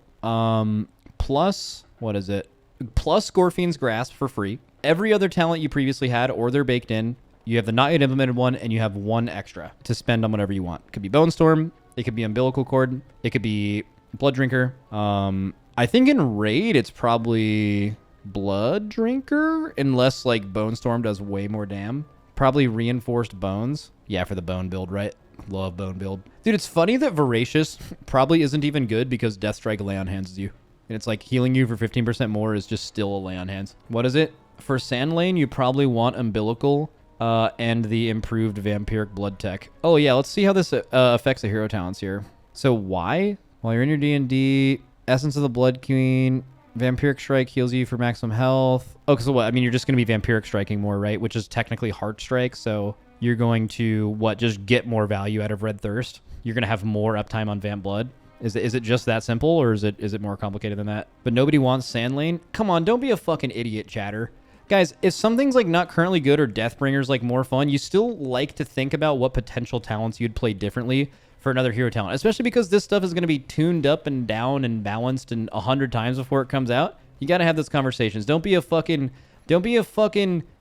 plus, what is it? Plus Gorfine's Grasp for free. Every other talent you previously had, or they're baked in. You have the not yet implemented one, and you have one extra to spend on whatever you want. It could be Bone Storm, it could be Umbilical Cord, it could be Blood Drinker. I think in Raid, it's probably Blood Drinker, unless like Bone Storm does way more damn. Probably Reinforced Bones. Yeah, for the Bone build, right? Love Bone build. Dude, it's funny that Voracious probably isn't even good because Deathstrike Lay on Hands you. And it's like healing you for 15% more is just still a Lay on Hands. What is it? For Sand Lane, you probably want Umbilical and the improved Vampiric Blood Tech. Oh yeah, let's see how this affects the hero talents here. So why? While you're in your D&D, Essence of the Blood Queen, Vampiric Strike heals you for maximum health. Oh, so what? I mean, you're just going to be Vampiric Striking more, right? Which is technically Heart Strike, so you're going to, what, just get more value out of Red Thirst? You're going to have more uptime on Vamp Blood? Is it just that simple, or is it more complicated than that? But nobody wants Sand Lane? Come on, don't be a fucking idiot, chatter. Guys, if something's like not currently good or Deathbringer's like more fun, you still like to think about what potential talents you'd play differently for another hero talent, especially because this stuff is going to be tuned up and down and balanced and 100 times before it comes out. You got to have those conversations. Don't be a fucking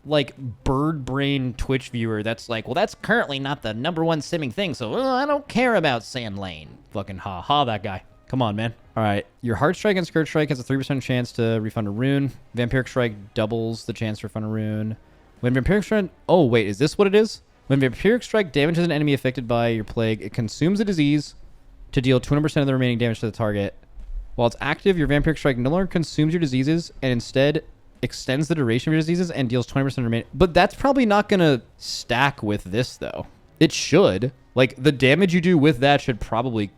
like bird brain Twitch viewer that's like, well, that's currently not the #1 simming thing, so I don't care about Sand Lane. Fucking that guy. Come on, man. All right, your Heart Strike and Scourge Strike has a 3% chance to refund a rune. Vampiric Strike doubles the chance to refund a rune. When Vampiric Strike... Oh, wait, is this what it is? When Vampiric Strike damages an enemy affected by your plague, it consumes a disease to deal 200% of the remaining damage to the target. While it's active, your Vampiric Strike no longer consumes your diseases and instead extends the duration of your diseases and deals 20% remaining. But that's probably not going to stack with this, though. It should. Like, the damage you do with that should probably...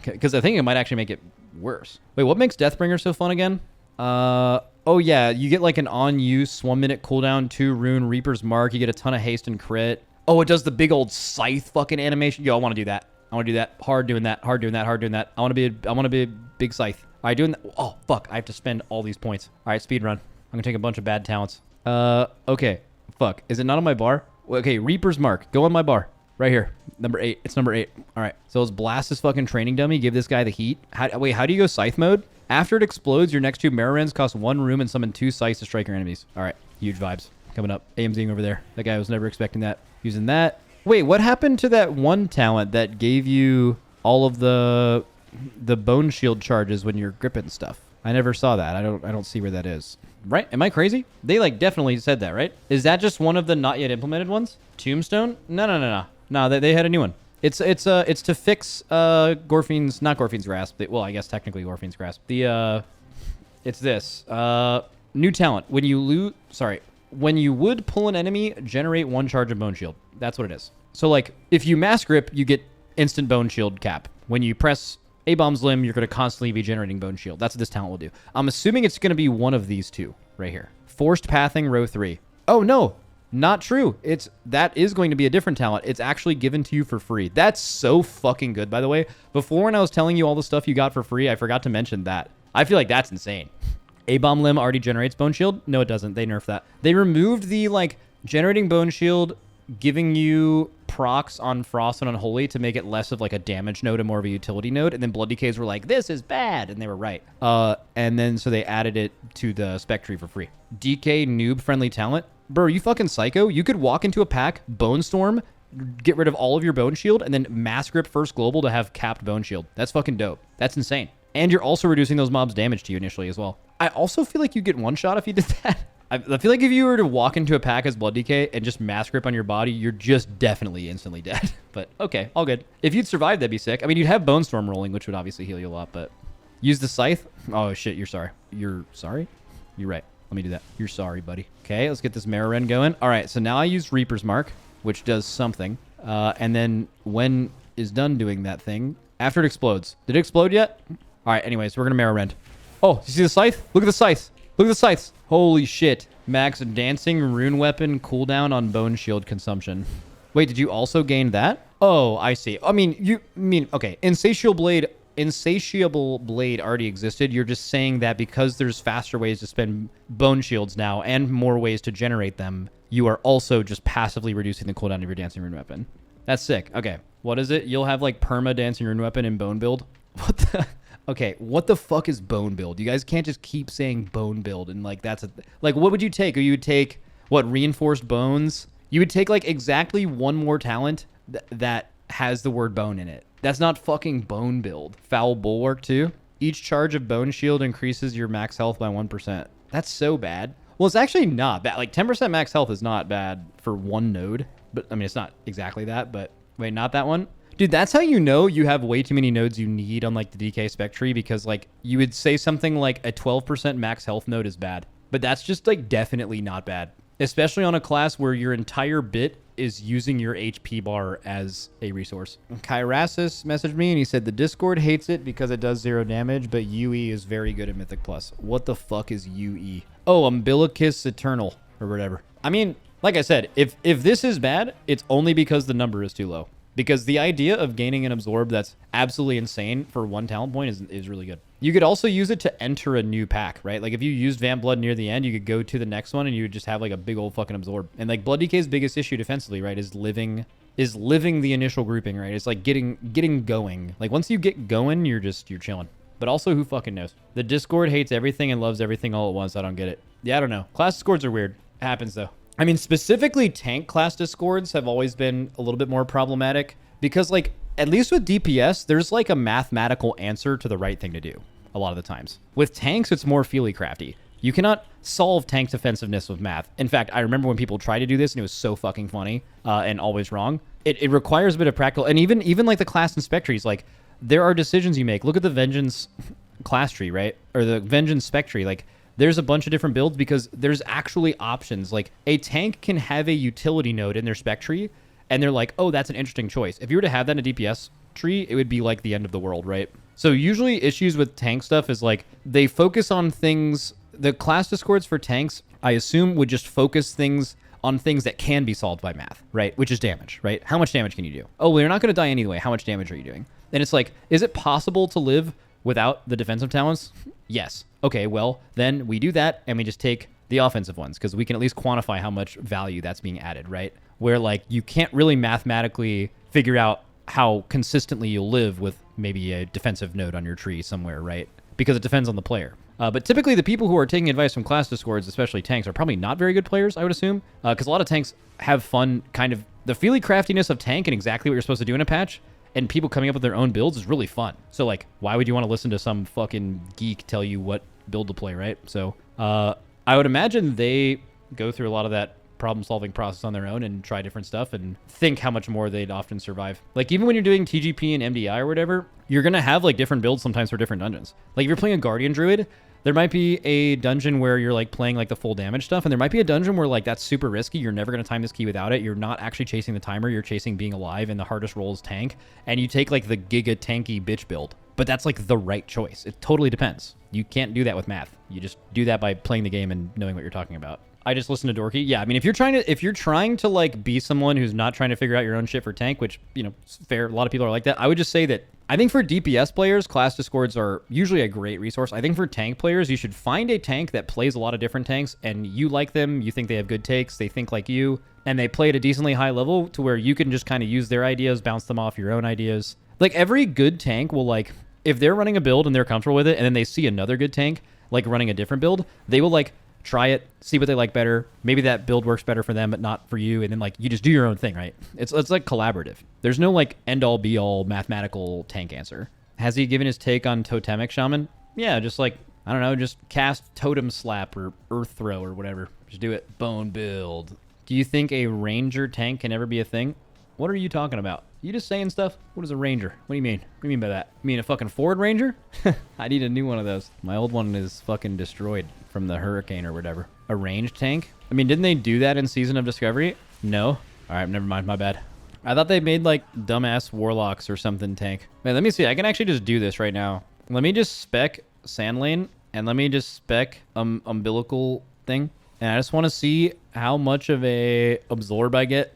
Because I think it might actually make it worse. Wait, what makes Deathbringer so fun again? Oh yeah, you get like an on-use 1 minute cooldown, 2 rune, Reaper's Mark. You get a ton of haste and crit. Oh, it does the big old scythe fucking animation. Yo, I want to do that. I want to do that. Hard doing that. Hard doing that. Hard doing that. I want to be a big scythe. All right, doing that. Oh fuck, I have to spend all these points. All right, speed run. I'm gonna take a bunch of bad talents. Okay. Fuck. Is it not on my bar? Okay, Reaper's Mark. Go on my bar. Right here. Number 8. It's number 8. All right. So let's blast this fucking training dummy. Give this guy the heat. Wait, how do you go scythe mode? After it explodes, your next 2 Marrowrends cost 1 room and summon 2 scythes to strike your enemies. All right. Huge vibes. Coming up. AMZing over there. That guy was never expecting that. Using that. Wait, what happened to that one talent that gave you all of the bone shield charges when you're gripping stuff? I never saw that. I don't see where that is. Right? Am I crazy? They like definitely said that, right? Is that just one of the not yet implemented ones? Tombstone? No. No, they had a new one. It's to fix Gorfine's, not Gorfine's Grasp. Well, I guess technically Gorfine's Grasp. It's this new talent. When you would pull an enemy, generate 1 charge of Bone Shield. That's what it is. So like if you mass grip, you get instant Bone Shield cap. When you press A-Bomb's Limb, you're going to constantly be generating Bone Shield. That's what this talent will do. I'm assuming it's going to be one of these 2 right here. Forced Pathing, row 3. Oh no. Not true. That is going to be a different talent. It's actually given to you for free. That's so fucking good, by the way. Before, when I was telling you all the stuff you got for free, I forgot to mention that. I feel like that's insane. A-Bomb Limb already generates Bone Shield? No, it doesn't. They nerfed that. They removed the, like, generating Bone Shield, giving you procs on Frost and Unholy to make it less of, like, a damage node and more of a utility node. And then Blood Decays were like, this is bad. And they were right. And then, so they added it to the spec tree for free. DK noob-friendly talent. Bro, you fucking psycho. You could walk into a pack, Bone Storm, get rid of all of your Bone Shield, and then mass grip first global to have capped Bone Shield. That's fucking dope. That's insane. And you're also reducing those mobs' damage to you initially as well. I also feel like you get one shot if you did that. I feel like if you were to walk into a pack as Blood Decay and just mass grip on your body, you're just definitely instantly dead. But okay, all good. If you'd survive, that'd be sick. I mean, you'd have Bone Storm rolling, which would obviously heal you a lot, but use the Scythe. Oh shit, you're sorry. You're sorry? You're right. Let me do that. You're sorry, buddy. Okay, let's get this Marrowrend going. All right, so now I use Reaper's Mark, which does something. And then when is done doing that thing, after it explodes. Did it explode yet? All right, anyways, we're going to Marrowrend. Oh, you see the Scythe? Look at the Scythe. Look at the Scythes. Holy shit. Max Dancing Rune Weapon cooldown on Bone Shield consumption. Wait, did you also gain that? Oh, I see. I mean, okay. Insatial Blade Insatiable Blade already existed. You're just saying that because there's faster ways to spend bone shields now and more ways to generate them, you are also just passively reducing the cooldown of your Dancing Rune Weapon. That's sick. Okay, what is it? You'll have like perma Dancing Rune Weapon and Bone Build? What the... Okay, what the fuck is Bone Build? You guys can't just keep saying Bone Build and like that's a... Like what would you take? Or you would take, what, Reinforced Bones? You would take like exactly one more talent that has the word bone in it. That's not fucking Bone Build. Foul Bulwark too? Each charge of Bone Shield increases your max health by 1%. That's so bad. Well, it's actually not bad. Like 10% max health is not bad for one node. But I mean, it's not exactly that, but wait, not that one? Dude, that's how you know you have way too many nodes you need on like the DK spec tree, because like you would say something like a 12% max health node is bad, but that's just like definitely not bad, especially on a class where your entire bit is using your HP bar as a resource. Kyrasis messaged me and he said the Discord hates it because it does 0 damage, but UE is very good at Mythic Plus. What the fuck is UE? Oh, Umbilicus Eternal or whatever. I mean, like I said, if this is bad, it's only because the number is too low. Because the idea of gaining an absorb that's absolutely insane for one talent point is really good. You could also use it to enter a new pack, right? Like if you used Vamp Blood near the end, you could go to the next one and you would just have like a big old fucking absorb. And like Blood DK's biggest issue defensively, right, is living the initial grouping, right? It's like getting going. Like once you get going, you're chilling. But also, who fucking knows? The Discord hates everything and loves everything all at once. I don't get it. Yeah, I don't know. Class discords are weird. It happens though. I mean, specifically tank class discords have always been a little bit more problematic because, like, at least with DPS, there's like a mathematical answer to the right thing to do a lot of the times. With tanks, it's more feely crafty. You cannot solve tank defensiveness with math. In fact, I remember when people tried to do this and it was so fucking funny and always wrong. It requires a bit of practical, and even like the class and spec trees, like there are decisions you make. Look at the Vengeance class tree, right? Or the Vengeance spec tree, like there's a bunch of different builds because there's actually options. Like a tank can have a utility node in their spec tree and they're like, oh, that's an interesting choice. If you were to have that in a DPS tree, it would be like the end of the world, right? So usually issues with tank stuff is like they focus on things, the class discords for tanks, I assume would just focus things on things that can be solved by math, right? Which is damage, right? How much damage can you do? Oh, well, you're not going to die anyway. How much damage are you doing? And it's like, is it possible to live without the defensive talents? Yes. Okay, well, then we do that and we just take the offensive ones because we can at least quantify how much value that's being added, right? Where like you can't really mathematically figure out how consistently you'll live with maybe a defensive node on your tree somewhere, right? Because it depends on the player. But typically the people who are taking advice from class discords, especially tanks, are probably not very good players, I would assume. Because a lot of tanks have fun, kind of, the feely craftiness of tank and exactly what you're supposed to do in a patch, and people coming up with their own builds is really fun. So like, why would you want to listen to some fucking geek tell you what build to play, right? So I would imagine they go through a lot of that problem-solving process on their own and try different stuff and think how much more they'd often survive. Like even when you're doing TGP and MDI or whatever, you're going to have like different builds sometimes for different dungeons. Like if you're playing a Guardian Druid, there might be a dungeon where you're like playing like the full damage stuff, and there might be a dungeon where like that's super risky. You're never going to time this key without it. You're not actually chasing the timer. You're chasing being alive, and the hardest roll is tank. And you take like the giga tanky bitch build. But that's like the right choice. It totally depends. You can't do that with math. You just do that by playing the game and knowing what you're talking about. I just listen to Dorky. Yeah, I mean, if you're trying to like be someone who's not trying to figure out your own shit for tank, which, you know, it's fair. A lot of people are like that. I would just say that I think for DPS players, class discords are usually a great resource. I think for tank players, you should find a tank that plays a lot of different tanks and you like them. You think they have good takes. They think like you, and they play at a decently high level to where you can just kind of use their ideas, bounce them off your own ideas. Like every good tank will like, if they're running a build and they're comfortable with it, and then they see another good tank like running a different build, they will like try it, see what they like better. Maybe that build works better for them, but not for you. And then like you just do your own thing, right? It's like collaborative. There's no like end all be all mathematical tank answer. Has he given his take on totemic shaman? Yeah, just like, I don't know, just cast totem slap or earth throw or whatever. Just do it. Bone build. Do you think a ranger tank can ever be a thing? What are you talking about? You just saying stuff? What is a ranger? What do you mean? What do you mean by that? You mean a fucking forward ranger? I need a new one of those. My old one is fucking destroyed from the hurricane or whatever. A ranged tank? I mean, didn't they do that in Season of Discovery? No. All right, never mind. My bad. I thought they made like dumbass warlocks or something tank. Man, let me see. I can actually just do this right now. Let me just spec sand lane and let me just spec umbilical thing. And I just want to see how much of a absorb I get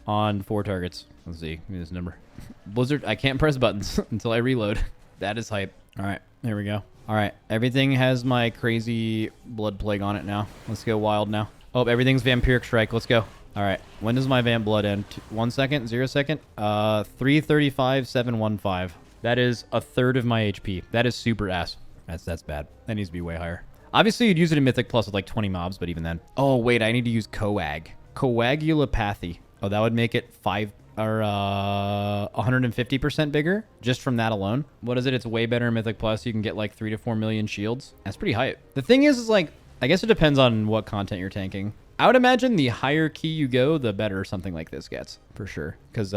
on 4 targets. Let's see. Give me this number. Blizzard, I can't press buttons until I reload. That is hype. All right, there we go. All right, everything has my crazy blood plague on it now. Let's go wild now. Oh, everything's vampiric strike. Let's go. All right, when does my vamp blood end? 1 second, 0 second. 335, 715. That is a third of my HP. That is super ass. That's bad. That needs to be way higher. Obviously, you'd use it in Mythic Plus with like 20 mobs, but even then. Oh, wait, I need to use Coag. Coagulopathy. Oh, that would make it 150% bigger just from that alone. What is it? It's way better in Mythic Plus. You can get like 3 to 4 million shields. That's pretty hype. The thing is like, I guess it depends on what content you're tanking. I would imagine the higher key you go, the better something like this gets, for sure. Because,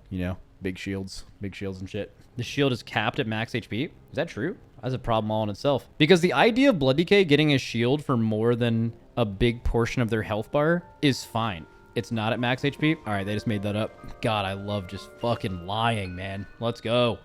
you know, big shields and shit. The shield is capped at max HP. Is that true? That's a problem all in itself. Because the idea of Blood Decay getting a shield for more than a big portion of their health bar is fine. It's not at max HP. All right, they just made that up. God, I love just fucking lying, man. Let's go.